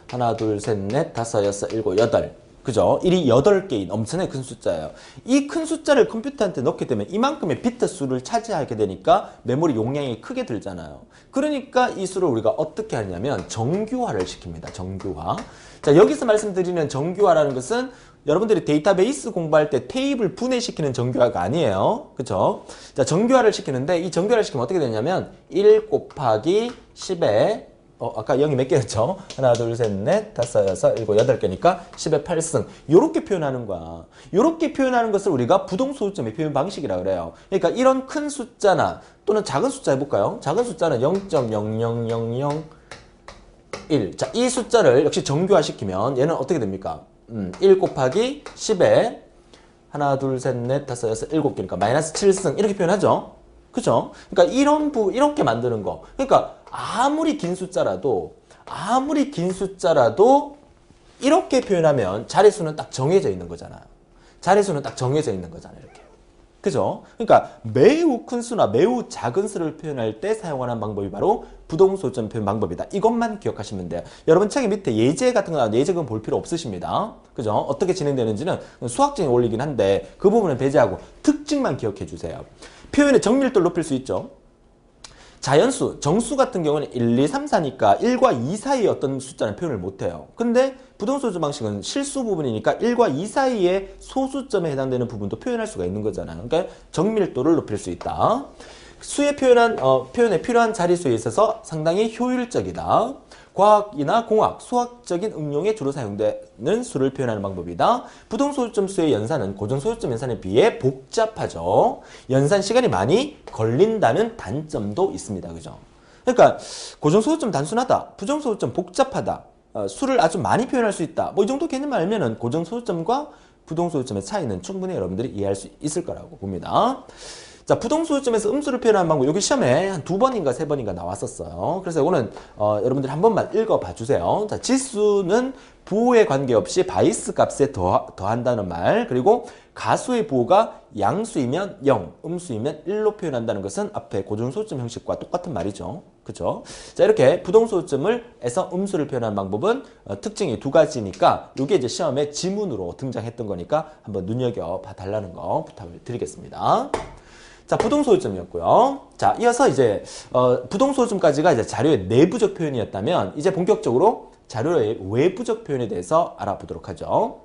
하나, 둘, 셋, 넷, 다섯, 여섯, 일곱, 여덟. 그죠? 1이 8개인 엄청나게 큰 숫자예요. 이 큰 숫자를 컴퓨터한테 넣게 되면 이만큼의 비트 수를 차지하게 되니까 메모리 용량이 크게 들잖아요. 그러니까 이 수를 우리가 어떻게 하냐면 정규화를 시킵니다. 정규화. 자, 여기서 말씀드리는 정규화라는 것은 여러분들이 데이터베이스 공부할 때 테이블 분해시키는 정규화가 아니에요. 그쵸? 자, 정규화를 시키는데 이 정규화를 시키면 어떻게 되냐면 1 곱하기 10에 아까 0이 몇 개였죠? 하나, 둘, 셋, 넷, 다섯, 여섯, 일곱, 8개니까 10의 8승. 요렇게 표현하는 거야. 요렇게 표현하는 것을 우리가 부동소수점의 표현 방식이라고 그래요. 그러니까 이런 큰 숫자나 또는 작은 숫자 해볼까요? 작은 숫자는 0.00001. 자, 이 숫자를 역시 정규화시키면 얘는 어떻게 됩니까? 1 곱하기 10에 하나, 둘, 셋, 넷, 다섯, 여섯, 7개니까 마이너스 7승. 이렇게 표현하죠? 그죠? 그러니까 이렇게 만드는 거. 그러니까 아무리 긴 숫자라도 이렇게 표현하면 자릿수는 딱 정해져 있는 거잖아요. 자릿수는 딱 정해져 있는 거잖아요. 이렇게. 그죠? 그러니까 매우 큰 수나 매우 작은 수를 표현할 때 사용하는 방법이 바로 부동소수점 표현 방법이다. 이것만 기억하시면 돼요. 여러분 책의 밑에 예제 같은 거 나오는데 예제는 볼 필요 없으십니다. 그죠? 어떻게 진행되는지는 수학적인 원리긴 한데 그 부분은 배제하고 특징만 기억해 주세요. 표현의 정밀도를 높일 수 있죠. 자연수, 정수 같은 경우는 1, 2, 3, 4니까 1과 2 사이의 어떤 숫자는 표현을 못해요. 근데 부동소수점 방식은 실수 부분이니까 1과 2 사이의 소수점에 해당되는 부분도 표현할 수가 있는 거잖아요. 그러니까 정밀도를 높일 수 있다. 수에 표현에 필요한 자리수에 있어서 상당히 효율적이다. 과학이나 공학, 수학적인 응용에 주로 사용되는 수를 표현하는 방법이다. 부동소요점 수의 연산은 고정소요점 연산에 비해 복잡하죠. 연산 시간이 많이 걸린다는 단점도 있습니다. 그죠? 그러니까 고정소요점 단순하다, 부정소요점 복잡하다, 수를 아주 많이 표현할 수 있다. 뭐 이 정도 개념을 알면은 고정소요점과 부동소요점의 차이는 충분히 여러분들이 이해할 수 있을 거라고 봅니다. 자, 부동소요점에서 음수를 표현하는 방법, 여기 시험에 한 2번인가 3번인가 나왔었어요. 그래서 이거는 여러분들이 한 번만 읽어봐 주세요. 자, 지수는 부호에 관계없이 바이스 값에 더한다는 말, 그리고 가수의 부호가 양수이면 0, 음수이면 1로 표현한다는 것은 앞에 고정소요점 형식과 똑같은 말이죠. 그죠? 자, 이렇게 부동소요점에서 음수를 표현하는 방법은 특징이 2가지니까 이게 이제 시험에 지문으로 등장했던 거니까 한번 눈여겨봐 달라는 거 부탁을 드리겠습니다. 자, 부동소요점이었고요. 자, 이어서 이제 부동소요점까지가 이제 자료의 내부적 표현이었다면 이제 본격적으로 자료의 외부적 표현에 대해서 알아보도록 하죠.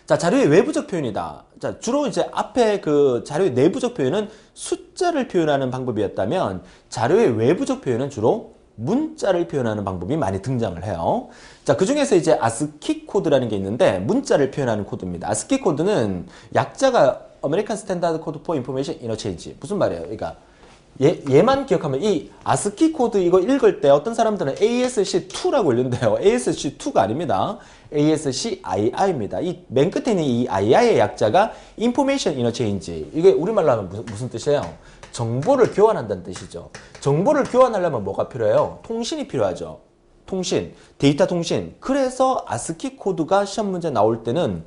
자, 자료의 외부적 표현이다. 자, 주로 이제 앞에 그 자료의 내부적 표현은 숫자를 표현하는 방법이었다면 자료의 외부적 표현은 주로 문자를 표현하는 방법이 많이 등장을 해요. 자, 그 중에서 이제 아스키 코드라는 게 있는데 문자를 표현하는 코드입니다. 아스키 코드는 약자가 아메리칸 스탠다드 코드 포 인포메이션 인터체인지. 무슨 말이에요? 그러니까 얘만 기억하면 이 아스키 코드 이거 읽을 때 어떤 사람들은 ASC2라고 읽는데요. ASC2가 아닙니다. ASCII입니다. 이 맨 끝에 있는 이 II의 약자가 인포메이션 인터체인지. 이게 우리말로 하면 무슨 뜻이에요? 정보를 교환한다는 뜻이죠. 정보를 교환하려면 뭐가 필요해요? 통신이 필요하죠. 통신, 데이터 통신. 그래서 아스키 코드가 시험 문제 나올 때는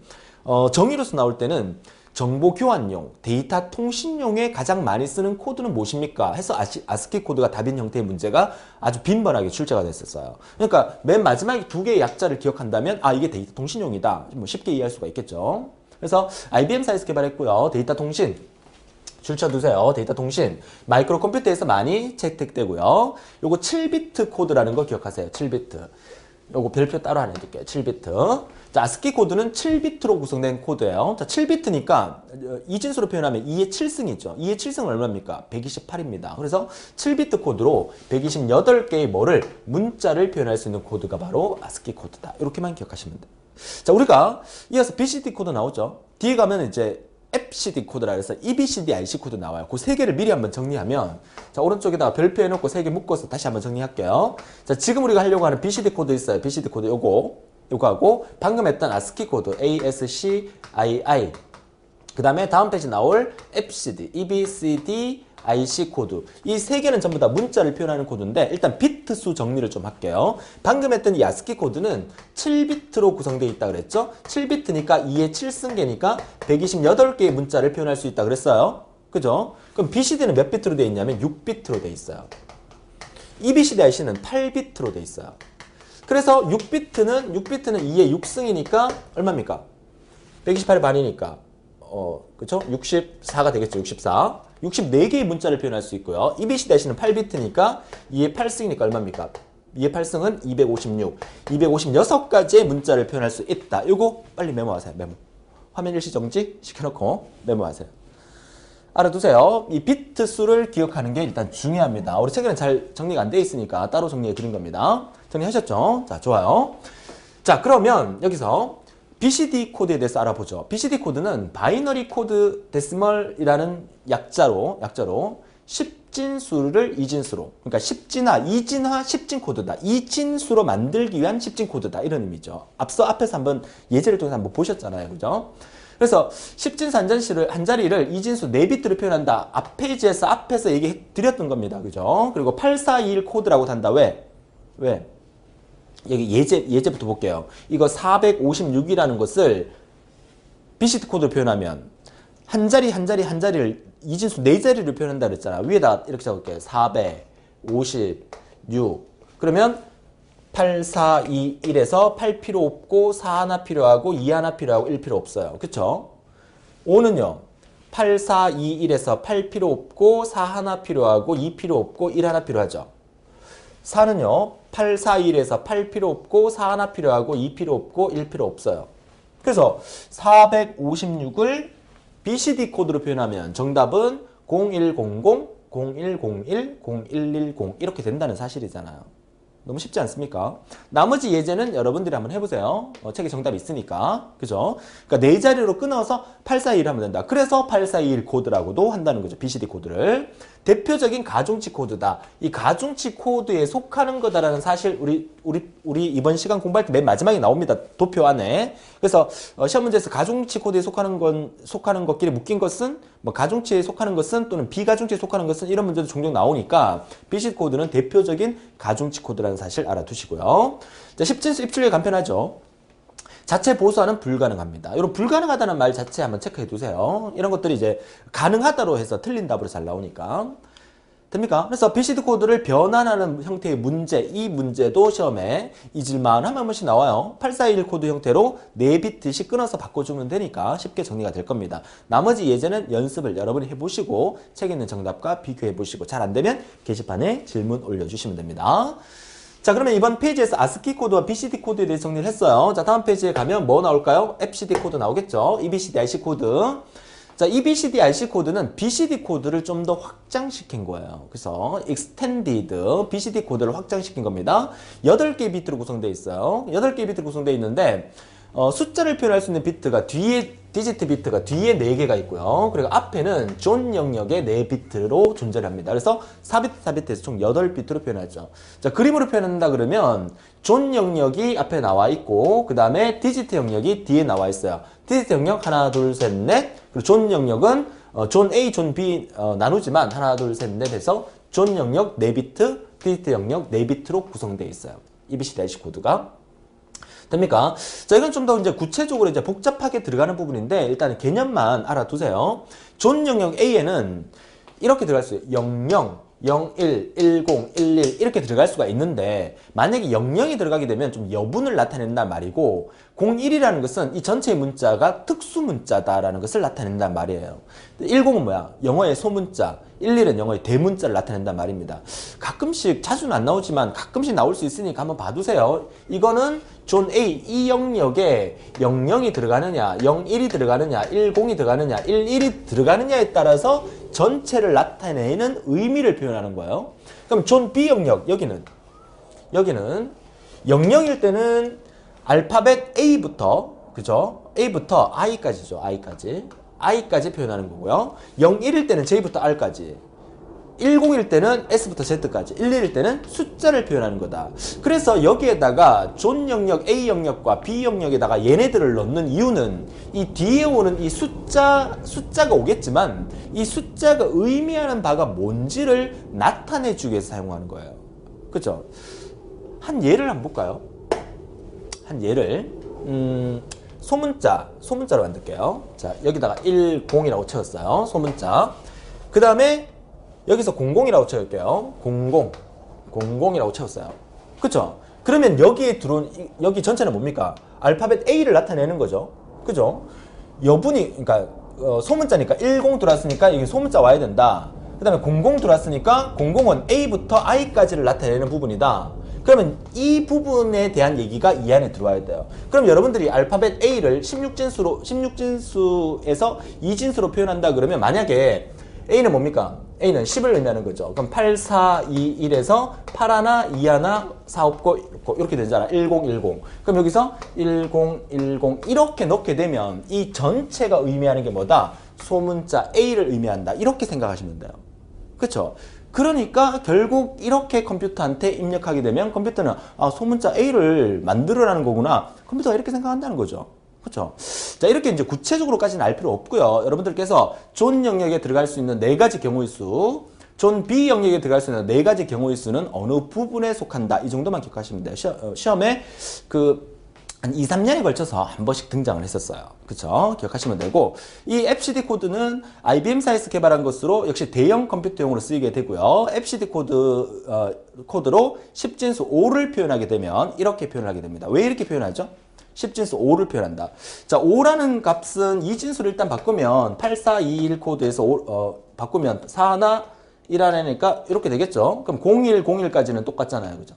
정의로서 나올 때는 정보 교환용, 데이터 통신용에 가장 많이 쓰는 코드는 무엇입니까? 해서 아스키 코드가 답인 형태의 문제가 아주 빈번하게 출제가 됐었어요. 그러니까 맨 마지막에 2개의 약자를 기억한다면 이게 데이터 통신용이다. 뭐 쉽게 이해할 수가 있겠죠. 그래서 IBM사에서 개발했고요. 데이터 통신. 줄쳐두세요. 데이터 통신. 마이크로 컴퓨터에서 많이 채택되고요. 요거 7비트 코드라는 거 기억하세요. 7비트. 요거 별표 따로 하나 해둘게요. 7비트. 자, 아스키 코드는 7비트로 구성된 코드예요. 자, 7비트니까 이진수로 표현하면 2의 7승이죠. 2의 7승은 얼마입니까? 128입니다. 그래서 7비트 코드로 128개의 문자를 표현할 수 있는 코드가 바로 아스키 코드다. 이렇게만 기억하시면 돼요. 자, 우리가 이어서 BCD 코드 나오죠. 뒤에 가면 이제 FCD 코드라 해서 EBCD, IC 코드 나와요. 그 3개를 미리 한번 정리하면, 자, 오른쪽에다가 별표 해놓고 3개 묶어서 다시 한번 정리할게요. 자, 지금 우리가 하려고 하는 BCD 코드 있어요. BCD 코드 요거하고 방금 했던 ASCII 코드 ASCII, 그 다음에 다음 페이지 나올 FCD, EBCD, IC 코드. 이 3개는 전부 다 문자를 표현하는 코드인데 일단 비트 수 정리를 좀 할게요. 방금 했던 이 ASCII 코드는 7비트로 구성되어 있다 그랬죠? 7비트니까 2의 7승계니까 128개의 문자를 표현할 수 있다 그랬어요. 그죠? 그럼 BCD는 몇 비트로 되어 있냐면 6비트로 되어 있어요. EBCD, IC는 8비트로 되어 있어요. 그래서 6비트는 2의 6승이니까 얼마입니까? 128의 반이니까 그쵸? 64가 되겠죠. 64. 64개의 문자를 표현할 수 있고요. EBCD는 8비트니까 2의 8승이니까 얼마입니까? 2의 8승은 256. 256가지의 문자를 표현할 수 있다. 이거 빨리 메모하세요. 메모. 화면 일시 정지 시켜놓고 메모하세요. 알아두세요. 이 비트 수를 기억하는 게 일단 중요합니다. 우리 책에는 잘 정리가 안 돼 있으니까 따로 정리해 드린 겁니다. 정리하셨죠? 자, 좋아요. 자, 그러면 여기서 BCD 코드에 대해서 알아보죠. BCD 코드는 바이너리 코드 데시멀이라는 약자로 10진수를 2진수로, 그러니까 10진화, 2진화, 10진 코드다. 2진수로 만들기 위한 10진 코드다. 이런 의미죠. 앞에서 한번 예제를 통해서 한번 보셨잖아요. 그죠? 그래서 10진수 한 자리를 2진수 4비트로 표현한다. 앞 페이지에서 앞에서 얘기해 드렸던 겁니다. 그죠? 그리고 8421 코드라고 단다. 왜? 여기 예제부터 볼게요. 이거 456이라는 것을 BCD 코드로 표현하면 한 자리를 이진수 4자리를 표현한다 그랬잖아. 위에다 이렇게 적을게요. 456. 그러면 8, 4, 2, 1에서 8 필요 없고 4 하나 필요하고 2 하나 필요하고 1 필요 없어요. 그쵸? 5는요. 8, 4, 2, 1에서 8 필요 없고 4 하나 필요하고 2 필요 없고 1 하나 필요하죠. 4는요. 8, 4, 1에서 8 필요 없고 4 하나 필요하고 2 필요 없고 1 필요 없어요. 그래서 456을 BCD 코드로 표현하면 정답은 0100 0101, 0110 이렇게 된다는 사실이잖아요. 너무 쉽지 않습니까? 나머지 예제는 여러분들이 한번 해보세요. 책에 정답이 있으니까. 그죠? 그러니까 네 자리로 끊어서 8421 하면 된다. 그래서 8421 코드라고도 한다는 거죠. BCD 코드를. 대표적인 가중치 코드다. 이 가중치 코드에 속하는 거다라는 사실 우리 이번 시간 공부할 때 맨 마지막에 나옵니다. 도표 안에. 그래서 시험 문제에서 가중치 코드에 속하는 것끼리 묶인 것은 뭐 가중치에 속하는 것은 또는 비가중치에 속하는 것은 이런 문제도 종종 나오니까 BCD 코드는 대표적인 가중치 코드라는 사실 알아두시고요. 자, 10진수 입출력 간편하죠. 자체 보수하는 불가능합니다. 이런 불가능하다는 말 자체 한번 체크해 두세요. 이런 것들이 이제 가능하다로 해서 틀린 답으로 잘 나오니까. 됩니까? 그래서 BCD 코드를 변환하는 형태의 문제, 이 문제도 시험에 잊을만 하면 한 번씩 나와요. 8421 코드 형태로 4비트씩 끊어서 바꿔주면 되니까 쉽게 정리가 될 겁니다. 나머지 예제는 연습을 여러분이 해보시고 책에 있는 정답과 비교해보시고 잘 안되면 게시판에 질문 올려주시면 됩니다. 자, 그러면 이번 페이지에서 ASCII 코드와 BCD 코드에 대해 정리를 했어요. 자, 다음 페이지에 가면 뭐 나올까요? FCD 코드 나오겠죠? EBCD RC 코드. 자, EBCD RC 코드는 BCD 코드를 좀 더 확장시킨 거예요. 그래서 Extended BCD 코드를 확장시킨 겁니다. 8개의 비트로 구성되어 있어요. 8개의 비트로 구성되어 있는데 숫자를 표현할 수 있는 비트가 디지트 비트가 뒤에 4개가 있고요. 그리고 앞에는 존 영역의 4비트로 존재를 합니다. 그래서 4비트, 4비트에서 총 8비트로 표현하죠. 자, 그림으로 표현한다 그러면 존 영역이 앞에 나와 있고 그 다음에 디지트 영역이 뒤에 나와 있어요. 디지트 영역 하나, 둘, 셋, 넷. 그리고 존 영역은 존 A, 존 B 나누지만 하나, 둘, 셋, 넷 해서 존 영역 4비트, 디지트 영역 4비트로 구성되어 있어요. EBCD RC 코드가. 됩니까? 자, 이건 좀 더 이제 구체적으로 이제 복잡하게 들어가는 부분인데 일단 개념만 알아두세요. 존 영역 A에는 이렇게 들어갈 수 있어요. 00, 01, 10, 11 이렇게 들어갈 수가 있는데 만약에 00이 들어가게 되면 좀 여분을 나타낸단 말이고 01이라는 것은 이 전체의 문자가 특수 문자다라는 것을 나타낸단 말이에요. 10은 뭐야? 영어의 소문자, 11은 영어의 대문자를 나타낸단 말입니다. 가끔씩, 자주는 안 나오지만 가끔씩 나올 수 있으니까 한번 봐두세요. 이거는 존 A, 이 영역에 00이 들어가느냐, 01이 들어가느냐, 10이 들어가느냐, 11이 들어가느냐에 따라서 전체를 나타내는 의미를 표현하는 거예요. 그럼 존 B 영역, 여기는 00일 때는 알파벳 A부터, 그죠? A부터 I까지죠. I까지 표현하는 거고요. 01일 때는 J부터 R까지. 10일 때는 S부터 Z까지, 11일 때는 숫자를 표현하는 거다. 그래서 여기에다가 존 영역 A 영역과 B 영역에다가 얘네들을 넣는 이유는 이 뒤에 오는 이 숫자가 오겠지만 이 숫자가 의미하는 바가 뭔지를 나타내주기 위해서 사용하는 거예요. 그죠? 한 예를 한번 볼까요? 한 예를 소문자로 만들게요. 자, 여기다가 10이라고 채웠어요. 소문자. 그 다음에 여기서 00이라고 채울게요. 00이라고 채웠어요. 그쵸? 그러면 여기에 들어온, 여기 전체는 뭡니까? 알파벳 A를 나타내는 거죠. 그죠? 여분이, 그러니까, 소문자니까 10 들어왔으니까 여기 소문자 와야 된다. 그 다음에 00 들어왔으니까 00은 A부터 I까지를 나타내는 부분이다. 그러면 이 부분에 대한 얘기가 이 안에 들어와야 돼요. 그럼 여러분들이 알파벳 A를 16진수에서 2진수로 표현한다 그러면 만약에 A는 뭡니까? A는 10을 의미하는 거죠. 그럼 8, 4, 2, 1에서 8 하나, 2 하나, 4 없고 이렇게 되잖아. 10, 10. 그럼 여기서 10, 10 이렇게 넣게 되면 이 전체가 의미하는 게 뭐다? 소문자 A를 의미한다. 이렇게 생각하시면 돼요. 그쵸? 그러니까 결국 이렇게 컴퓨터한테 입력하게 되면 컴퓨터는 아, 소문자 A를 만들어라는 거구나. 컴퓨터가 이렇게 생각한다는 거죠. 그렇죠? 자, 이렇게 이제 구체적으로까지는 알 필요 없고요. 여러분들께서 존 영역에 들어갈 수 있는 4가지 경우의 수, 존 B 영역에 들어갈 수 있는 4가지 경우의 수는 어느 부분에 속한다. 이 정도만 기억하시면 돼요. 시험에 한 2, 3년에 걸쳐서 한 번씩 등장을 했었어요. 그쵸? 기억하시면 되고, 이 FCD 코드는 IBM사에서 개발한 것으로 역시 대형 컴퓨터용으로 쓰이게 되고요. FCD 코드로 10진수 5를 표현하게 되면 이렇게 표현을 하게 됩니다. 왜 이렇게 표현하죠? 10진수 5를 표현한다. 자, 5라는 값은 2진수를 일단 바꾸면 8421 코드에서 바꾸면 4 하나 1 하나니까 이렇게 되겠죠. 그럼 0101까지는 똑같잖아요. 그죠?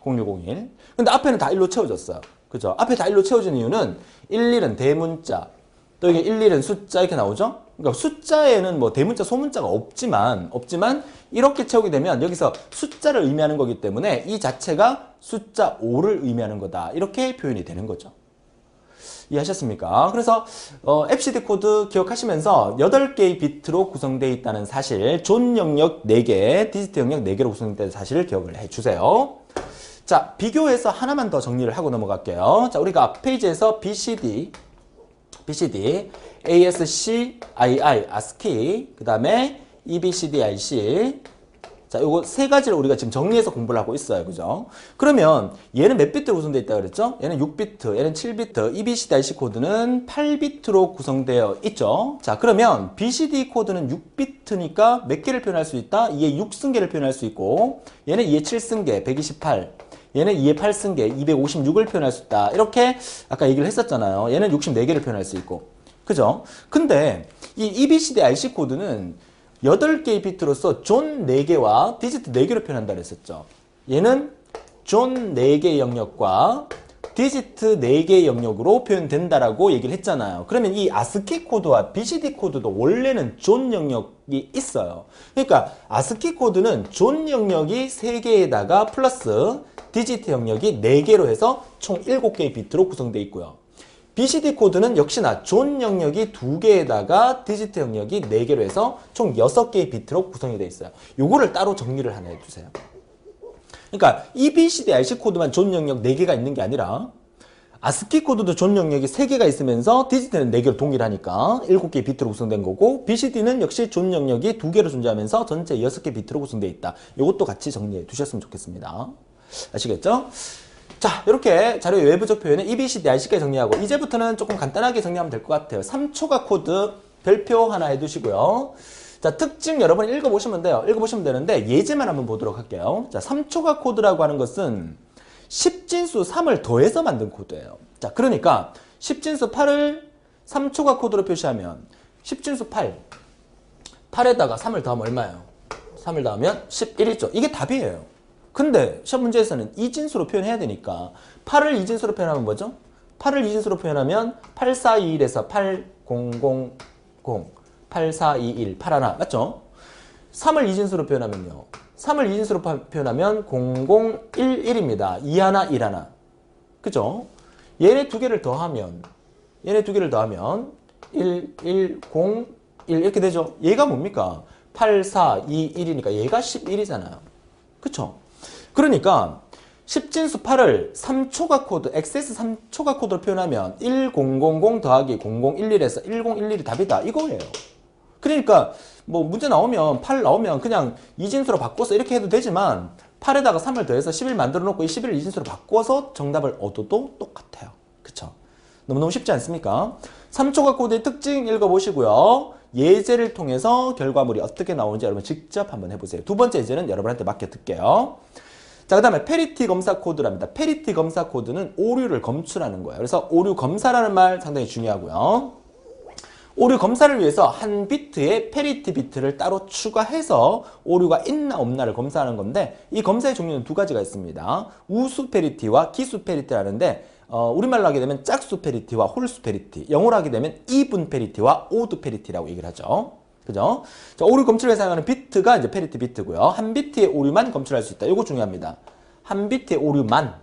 0101. 근데 앞에는 다 1로 채워졌어요. 그죠? 앞에 다 1로 채워진 이유는 11은 대문자, 또 이게 11은 숫자 이렇게 나오죠? 그러니까 숫자에는 뭐 대문자, 소문자가 없지만 이렇게 채우게 되면 여기서 숫자를 의미하는 거기 때문에 이 자체가 숫자 5를 의미하는 거다. 이렇게 표현이 되는 거죠. 이해하셨습니까? 그래서 FCD 코드 기억하시면서 8개의 비트로 구성되어 있다는 사실, 존 영역 4개, 디지트 영역 4개로 구성된 사실을 기억을 해주세요. 자, 비교해서 하나만 더 정리를 하고 넘어갈게요. 자, 우리가 앞 페이지에서 BCD, ASC, II, ASCII, 그 다음에 EBCD, IC. 자, 요거 세 가지를 우리가 지금 정리해서 공부를 하고 있어요. 그죠? 그러면 얘는 몇 비트로 구성되어 있다고 그랬죠? 얘는 6비트, 얘는 7비트, EBCD, IC 코드는 8비트로 구성되어 있죠. 자, 그러면 BCD 코드는 6비트니까 몇 개를 표현할 수 있다? 2의 6승계를 표현할 수 있고, 얘는 2의 7승계, 128. 얘는 2의 8승계, 256을 표현할 수 있다. 이렇게 아까 얘기를 했었잖아요. 얘는 64개를 표현할 수 있고. 그죠? 근데 이 EBCD IC 코드는 8개의 비트로서 존 4개와 디지트 4개로 표현한다 그랬었죠. 얘는 존 4개의 영역과 디지트 4개의 영역으로 표현된다라고 얘기를 했잖아요. 그러면 이 ASCII 코드와 BCD 코드도 원래는 존 영역이 있어요. 그러니까 ASCII 코드는 존 영역이 3개에다가 플러스 디지트 영역이 4개로 해서 총 7개의 비트로 구성되어 있고요. BCD 코드는 역시나 존 영역이 2개에다가 디지트 영역이 4개로 해서 총 6개의 비트로 구성이 되어 있어요. 요거를 따로 정리를 하나 해주세요. 그러니까 EBCD IC 코드만 존 영역 4개가 있는 게 아니라 ASCII 코드도 존 영역이 3개가 있으면서 디지트는 4개로 동일하니까 7개의 비트로 구성된 거고, BCD는 역시 존 영역이 2개로 존재하면서 전체 6개 비트로 구성되어 있다. 이것도 같이 정리해 두셨으면 좋겠습니다. 아시겠죠? 자, 이렇게 자료의 외부적 표현은 EBCD, IC까지 정리하고, 이제부터는 조금 간단하게 정리하면 될 것 같아요. 3초가 코드 별표 하나 해두시고요. 자, 특징 여러분 읽어보시면 돼요. 읽어보시면 되는데 예제만 한번 보도록 할게요. 자, 3초가 코드라고 하는 것은 10진수 3을 더해서 만든 코드예요. 자, 그러니까 10진수 8을 3초가 코드로 표시하면 10진수 8에다가 3을 더하면 얼마예요? 3을 더하면 11이죠. 이게 답이에요. 근데 시험 문제에서는 2진수로 표현해야 되니까 8을 2진수로 표현하면 뭐죠? 8을 2진수로 표현하면 8421에서 8000, 8421, 81 맞죠? 3을 2진수로 표현하면요. 3을 2진수로 표현하면 0011입니다. 21, 11. 그죠? 얘네 두 개를 더하면 1, 1, 0, 1 이렇게 되죠? 얘가 뭡니까? 8, 4, 2, 1이니까 얘가 11이잖아요. 그쵸? 그러니까 10진수 8을 3초가 코드, XS 3초가 코드로 표현하면 1000 더하기 0011에서 1011이 답이다. 이거예요. 그러니까 뭐 문제 나오면 8 나오면 그냥 2진수로 바꿔서 이렇게 해도 되지만 8에다가 3을 더해서 11 만들어 놓고 이 11을 2진수로 바꿔서 정답을 얻어도 똑같아요. 그쵸? 너무너무 쉽지 않습니까? 3초가 코드의 특징 읽어보시고요. 예제를 통해서 결과물이 어떻게 나오는지 여러분 직접 한번 해보세요. 두 번째 예제는 여러분한테 맡겨둘게요. 자, 그 다음에 페리티 검사 코드랍니다. 페리티 검사 코드는 오류를 검출하는 거예요. 그래서 오류 검사라는 말 상당히 중요하고요. 오류 검사를 위해서 한 비트에 페리티 비트를 따로 추가해서 오류가 있나 없나를 검사하는 건데, 이 검사의 종류는 두 가지가 있습니다. 우수 페리티와 기수 페리티라는데, 우리말로 하게 되면 짝수 페리티와 홀수 페리티, 영어로 하게 되면 이분 페리티와 오드 페리티라고 얘기를 하죠. 그죠? 자, 오류 검출에 사용하는 비트가 이제 페리티 비트고요. 한 비트의 오류만 검출할 수 있다. 이거 중요합니다. 한 비트의 오류만,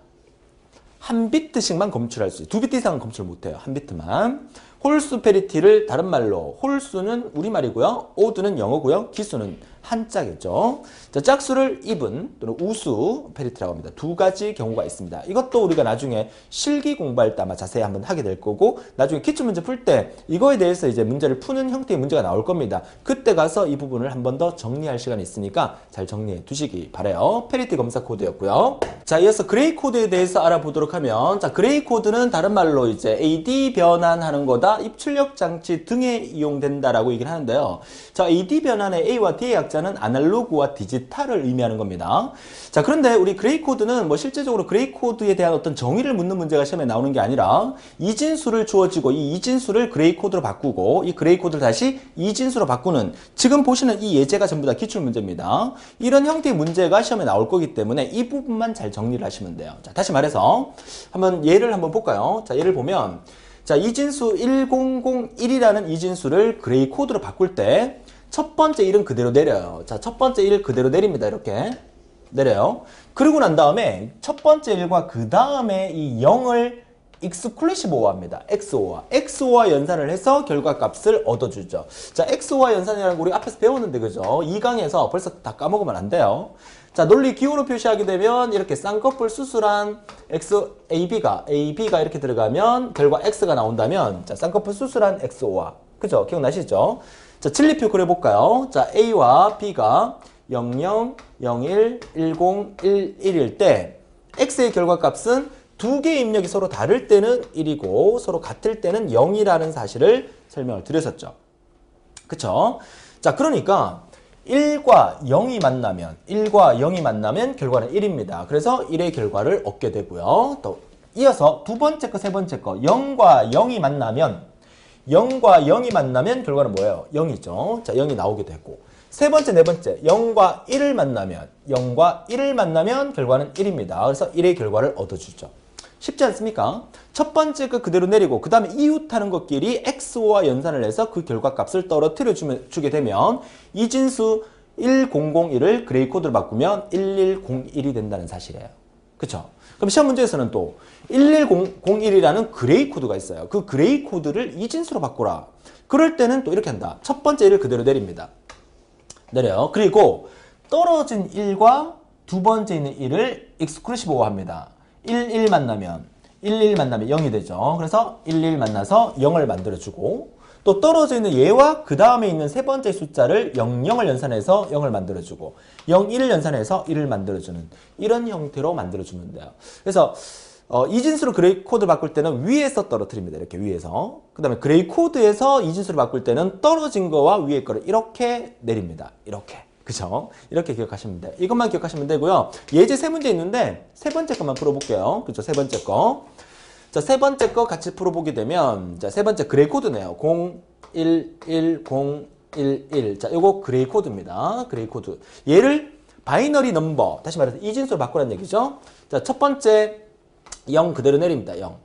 한 비트씩만 검출할 수 있어요. 두 비트 이상은 검출 못해요. 한 비트만. 홀수 페리티를 다른 말로, 홀수는 우리말이고요. 오드는 영어고요. 기수는 한자겠죠. 자, 짝수를 even 또는 우수 페리티라고 합니다. 두 가지 경우가 있습니다. 이것도 우리가 나중에 실기 공부할 때 아마 자세히 한번 하게 될 거고, 나중에 기출문제 풀 때 이거에 대해서 이제 문제를 푸는 형태의 문제가 나올 겁니다. 그때 가서 이 부분을 한 번 더 정리할 시간이 있으니까 잘 정리해 두시기 바래요. 페리티 검사 코드였고요. 자, 이어서 그레이 코드에 대해서 알아보도록 하면, 자, 그레이 코드는 다른 말로 이제 AD 변환하는 거다, 입출력 장치 등에 이용된다라고 얘기를 하는데요. 자, AD 변환의 A와 D의 약자는 아날로그와 디지털을 의미하는 겁니다. 자, 그런데 우리 그레이 코드는 뭐 실제적으로 그레이 코드에 대한 어떤 정의를 묻는 문제가 시험에 나오는 게 아니라 이진수를 주어지고 이 이진수를 그레이 코드로 바꾸고 이 그레이 코드를 다시 이진수로 바꾸는, 지금 보시는 이 예제가 전부 다 기출 문제입니다. 이런 형태의 문제가 시험에 나올 거기 때문에 이 부분만 잘 정리를 하시면 돼요. 자, 다시 말해서 한번 예를 한번 볼까요? 자, 예를 보면, 자, 이진수 1001이라는 이진수를 그레이 코드로 바꿀 때 첫 번째 1은 그대로 내려요. 자, 첫 번째 1 그대로 내립니다. 이렇게 내려요. 그리고 난 다음에 첫 번째 1과 그 다음에 이 0을 exclusive 합니다. XO와 연산을 해서 결과값을 얻어주죠. 자, XO와 연산이라는 거 우리 앞에서 배웠는데, 그죠? 2강에서 벌써 다 까먹으면 안 돼요. 자, 논리 기호로 표시하게 되면 이렇게 쌍꺼풀 수술한 AB가 이렇게 들어가면 결과 X가 나온다면, 자, 쌍꺼풀 수술한 XO와, 그죠? 기억나시죠? 자, 진리표 그려볼까요? 자, A와 B가 00, 01, 10, 11일 때 X의 결과값은 두 개의 입력이 서로 다를 때는 1이고 서로 같을 때는 0이라는 사실을 설명을 드렸었죠. 그쵸? 자, 그러니까 1과 0이 만나면 결과는 1입니다. 그래서 1의 결과를 얻게 되고요. 또 이어서 두 번째 거, 세 번째 거 0과 0이 만나면 결과는 뭐예요? 0이죠. 자, 0이 나오게 되고 세 번째, 네 번째 0과 1을 만나면 결과는 1입니다. 그래서 1의 결과를 얻어주죠. 쉽지 않습니까? 첫 번째 거 그대로 내리고 그 다음에 이웃하는 것끼리 XO와 연산을 해서 그 결과값을 떨어뜨려 주게 되면 이진수 1001을 그레이 코드로 바꾸면 1101이 된다는 사실이에요. 그쵸? 그럼 시험 문제에서는 또 1101이라는 그레이 코드가 있어요. 그 그레이 코드를 이진수로 바꾸라. 그럴 때는 또 이렇게 한다. 첫 번째 1을 그대로 내립니다. 내려요. 그리고 떨어진 1과 두 번째 있는 1을 exclusive 합니다. 11 만나면 0이 되죠. 그래서 11 만나서 0을 만들어주고 또 떨어져 있는 얘와 그 다음에 있는 세 번째 숫자를 00을 연산해서 0을 만들어주고 01을 연산해서 1을 만들어주는 이런 형태로 만들어주면 돼요. 그래서 이진수로 그레이 코드를 바꿀 때는 위에서 떨어뜨립니다. 이렇게 위에서. 그 다음에 그레이 코드에서 이진수를 바꿀 때는 떨어진 거와 위에 거를 이렇게 내립니다. 이렇게. 그죠? 이렇게 기억하시면 돼요. 이것만 기억하시면 되고요. 예제 세 문제 있는데 세 번째 것만 풀어볼게요. 그죠? 세 번째 거. 자, 세 번째 거 같이 풀어보게 되면 자, 세 번째 그레이 코드네요. 011011. 자, 요거 그레이 코드입니다. 그레이 코드. 얘를 바이너리 넘버, 다시 말해서 이진수로 바꾸라는 얘기죠. 자, 첫 번째 0 그대로 내립니다. 0.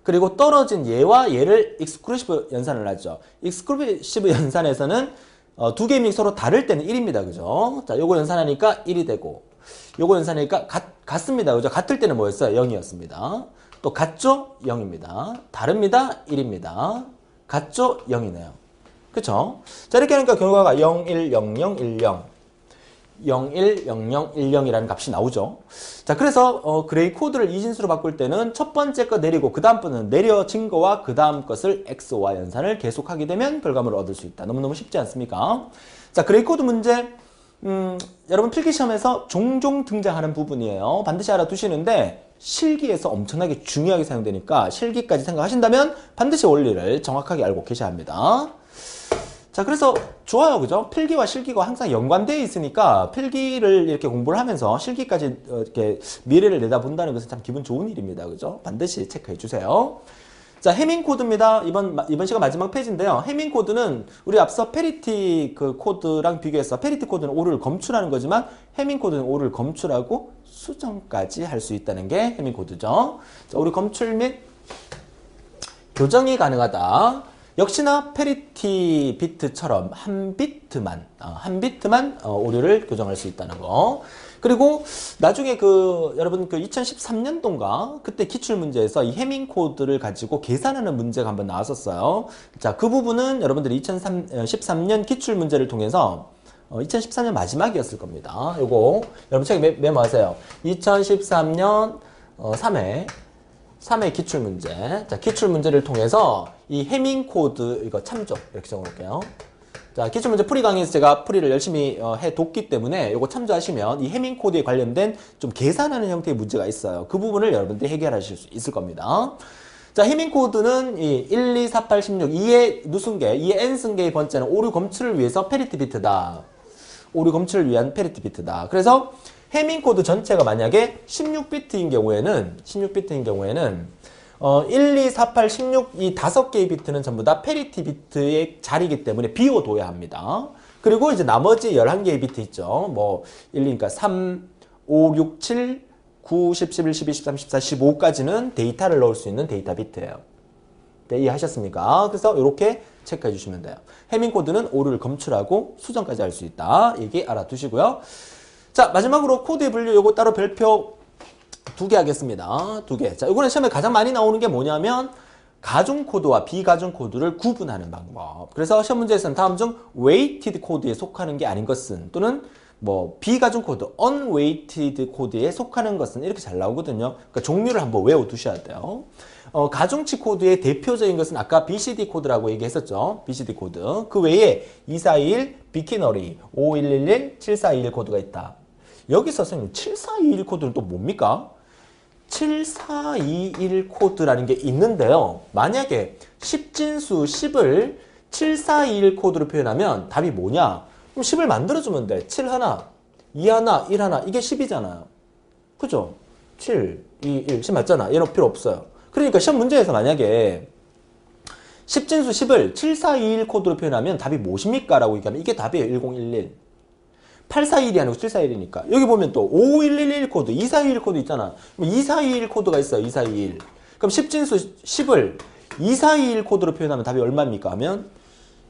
그리고 떨어진 얘와 얘를 익스클루시브 연산을 하죠. 익스클루시브 연산에서는 두 개의 입력이 서로 다를 때는 1입니다. 그죠? 자, 요거 연산하니까 1이 되고, 요거 연산하니까 같습니다. 그죠? 같을 때는 뭐였어요? 0이었습니다. 또 같죠? 0입니다. 다릅니다. 1입니다. 같죠? 0이네요. 그쵸? 자, 이렇게 하니까 결과가 0, 1, 0, 0, 1, 0. 01, 00, 10이라는 값이 나오죠. 자, 그래서 그레이 코드를 이진수로 바꿀 때는 첫 번째 거 내리고 그 다음 거는 내려진 거와 그 다음 것을 XO와 연산을 계속하게 되면 결과물을 얻을 수 있다. 너무너무 쉽지 않습니까? 자, 그레이 코드 문제 여러분 필기시험에서 종종 등장하는 부분이에요. 반드시 알아두시는데 실기에서 엄청나게 중요하게 사용되니까 실기까지 생각하신다면 반드시 원리를 정확하게 알고 계셔야 합니다. 자, 그래서 좋아요. 그죠? 필기와 실기가 항상 연관되어 있으니까 필기를 이렇게 공부를 하면서 실기까지 이렇게 미래를 내다본다는 것은 참 기분 좋은 일입니다. 그죠? 반드시 체크해 주세요. 자, 해밍 코드입니다. 이번 시간 마지막 페이지인데요. 해밍 코드는 우리 앞서 페리티 그 코드랑 비교해서 페리티 코드는 오류를 검출하는 거지만 해밍 코드는 오류를 검출하고 수정까지 할 수 있다는 게 해밍 코드죠. 자, 오류 검출 및 교정이 가능하다. 역시나 페리티 비트처럼 한 비트만 오류를 교정할 수 있다는 거. 그리고 나중에 여러분 2013년도인가 그때 기출 문제에서 이 해밍 코드를 가지고 계산하는 문제가 한번 나왔었어요. 자, 그 부분은 여러분들이 2013년 기출 문제를 통해서 2013년 마지막이었을 겁니다. 요거 여러분 책에 메모하세요. 2013년 3회 기출 문제. 자, 기출 문제를 통해서 이 해밍 코드 이거 참조 이렇게 적어놓을게요. 자, 기출 문제 풀이 강의에서 제가 풀이를 열심히 해뒀기 때문에 이거 참조하시면 이 해밍 코드에 관련된 좀 계산하는 형태의 문제가 있어요. 그 부분을 여러분들이 해결하실 수 있을 겁니다. 자, 해밍 코드는 이 1, 2, 4, 8, 16 2의 누승계, 2의 n승계의 번째는 오류 검출을 위해서 페리티 비트다. 오류 검출을 위한 페리티 비트다. 그래서 해밍 코드 전체가 만약에 16비트인 경우에는 1, 2, 4, 8, 16 이 5개의 비트는 전부 다 페리티 비트의 자리이기 때문에 비워둬야 합니다. 그리고 이제 나머지 11개의 비트 있죠. 뭐 1, 2, 그러니까 3, 5, 6, 7, 9, 10, 11, 12, 13, 14, 15까지는 데이터를 넣을 수 있는 데이터 비트예요. 네, 이해하셨습니까? 그래서 이렇게 체크해 주시면 돼요. 해밍 코드는 오류를 검출하고 수정까지 할 수 있다. 얘기 알아두시고요. 자, 마지막으로 코드의 분류 요거 따로 별표 2개 하겠습니다. 2개. 자, 이거는 시험에 가장 많이 나오는 게 뭐냐면 가중 코드와 비가중 코드를 구분하는 방법. 그래서 시험 문제에서는 다음 중 weighted 코드에 속하는 게 아닌 것은 또는 뭐 비가중 코드, unweighted 코드에 속하는 것은 이렇게 잘 나오거든요. 그러니까 종류를 한번 외워두셔야 돼요. 가중치 코드의 대표적인 것은 아까 BCD 코드라고 얘기했었죠. BCD 코드. 그 외에 2421, 비키너리, 5111, 7421 코드가 있다. 여기서 선생님 7421 코드는 또 뭡니까? 7421 코드라는 게 있는데요. 만약에 10진수 10을 7421 코드로 표현하면 답이 뭐냐? 그럼 10을 만들어주면 돼. 7 하나, 2 하나, 1 하나. 이게 10이잖아요. 그죠? 7, 2, 1, 10 맞잖아. 얘는 필요 없어요. 그러니까 시험 문제에서 만약에 10진수 10을 7421 코드로 표현하면 답이 무엇입니까? 라고 얘기하면 이게 답이에요. 1011. 841이 아니고 741이니까. 여기 보면 또 5111 코드, 2421 코드 있잖아. 2421 코드가 있어요. 2421. 그럼 10진수 10을 2421 코드로 표현하면 답이 얼마입니까? 하면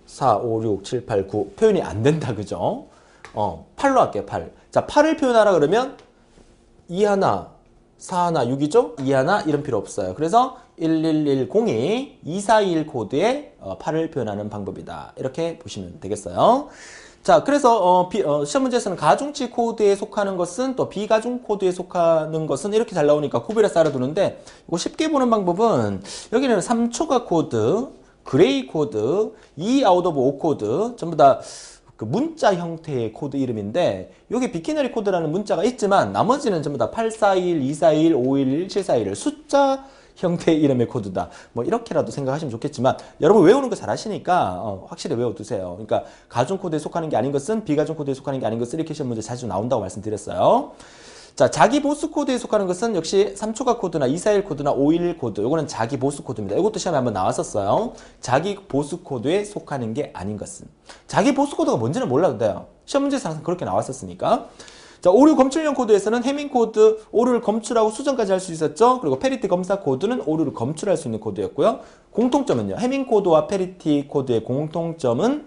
4, 5, 6, 7, 8, 9 표현이 안 된다. 그죠? 8로 할게요. 8. 자, 8을 표현하라 그러면 2 하나, 4 하나, 6이죠? 2 하나 이런 필요 없어요. 그래서 11102, 2421 코드에 8을 표현하는 방법이다. 이렇게 보시면 되겠어요. 자, 그래서 시험 문제에서는 가중치 코드에 속하는 것은 또 비가중 코드에 속하는 것은 이렇게 잘 나오니까 구별해서 알아두는데 이거 쉽게 보는 방법은 여기는 3초가 코드, 그레이 코드, 2 아웃 오브 5 코드 전부 다 그 문자 형태의 코드 이름인데 여기 비키너리 코드라는 문자가 있지만 나머지는 전부 다 841, 241, 511, 741을 숫자 형태의 이름의 코드다. 뭐 이렇게라도 생각하시면 좋겠지만 여러분 외우는 거 잘 하시니까 확실히 외워두세요. 그러니까 가중 코드에 속하는 게 아닌 것은 비가중 코드에 속하는 게 아닌 것은 이렇게 시험 문제 자주 나온다고 말씀드렸어요. 자, 자기 보수 코드에 속하는 것은 역시 3초가 코드나 241 코드나 511 코드. 이거는 자기 보수 코드입니다. 이것도 시험에 한번 나왔었어요. 자기 보수 코드에 속하는 게 아닌 것은. 자기 보수 코드가 뭔지는 몰라도 돼요. 시험 문제에서 항상 그렇게 나왔었으니까. 자, 오류 검출형 코드에서는 해밍 코드, 오류를 검출하고 수정까지 할 수 있었죠. 그리고 페리티 검사 코드는 오류를 검출할 수 있는 코드였고요. 공통점은요. 해밍 코드와 페리티 코드의 공통점은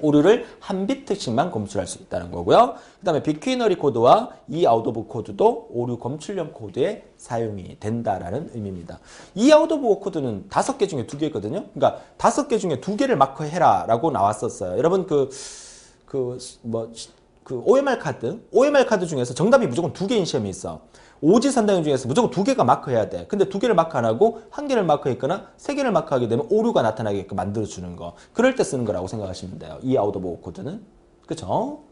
오류를 한 비트씩만 검출할 수 있다는 거고요. 그 다음에 비퀴너리 코드와 이 아웃 오브 코드도 오류 검출형 코드에 사용이 된다라는 의미입니다. 이 아웃 오브 코드는 5개 중에 2개거든요. 그러니까 5개 중에 2개를 마크해라 라고 나왔었어요. 여러분 OMR 카드 중에서 정답이 무조건 2개인 시험이 있어. 오지선다형 중에서 무조건 2개가 마크해야 돼. 근데 2개를 마크 안 하고 1개를 마크했거나 3개를 마크하게 되면 오류가 나타나게끔 만들어주는 거. 그럴 때 쓰는 거라고 생각하시면 돼요. 이 아웃 오브 코드는. 그쵸?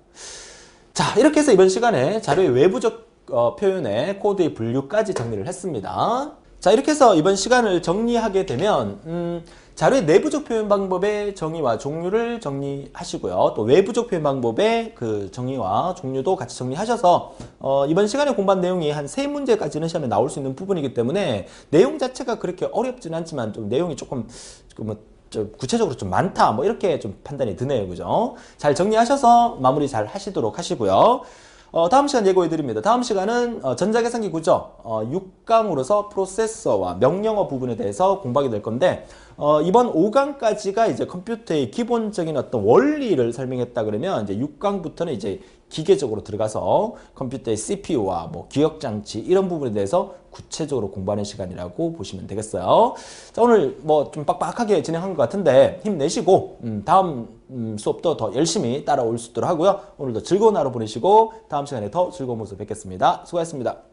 자, 이렇게 해서 이번 시간에 자료의 외부적 표현의 코드의 분류까지 정리를 했습니다. 자, 이렇게 해서 이번 시간을 정리하게 되면 자료의 내부적 표현 방법의 정의와 종류를 정리하시고요. 또 외부적 표현 방법의 그 정의와 종류도 같이 정리하셔서 이번 시간에 공부한 내용이 한 3문제까지는 시험에 나올 수 있는 부분이기 때문에 내용 자체가 그렇게 어렵진 않지만 좀 내용이 조금 구체적으로 좀 많다 뭐 이렇게 좀 판단이 드네요. 그죠? 잘 정리하셔서 마무리 잘 하시도록 하시고요. 다음 시간 예고해드립니다. 다음 시간은 전자계산기 구조 6강으로서 프로세서와 명령어 부분에 대해서 공부하게 될 건데 이번 5강까지가 이제 컴퓨터의 기본적인 어떤 원리를 설명했다 그러면 이제 6강부터는 이제 기계적으로 들어가서 컴퓨터의 CPU와 뭐 기억장치 이런 부분에 대해서 구체적으로 공부하는 시간이라고 보시면 되겠어요. 자, 오늘 뭐 좀 빡빡하게 진행한 것 같은데 힘내시고 다음 수업도 더 열심히 따라올 수 있도록 하고요. 오늘도 즐거운 하루 보내시고 다음 시간에 더 즐거운 모습 뵙겠습니다. 수고하셨습니다.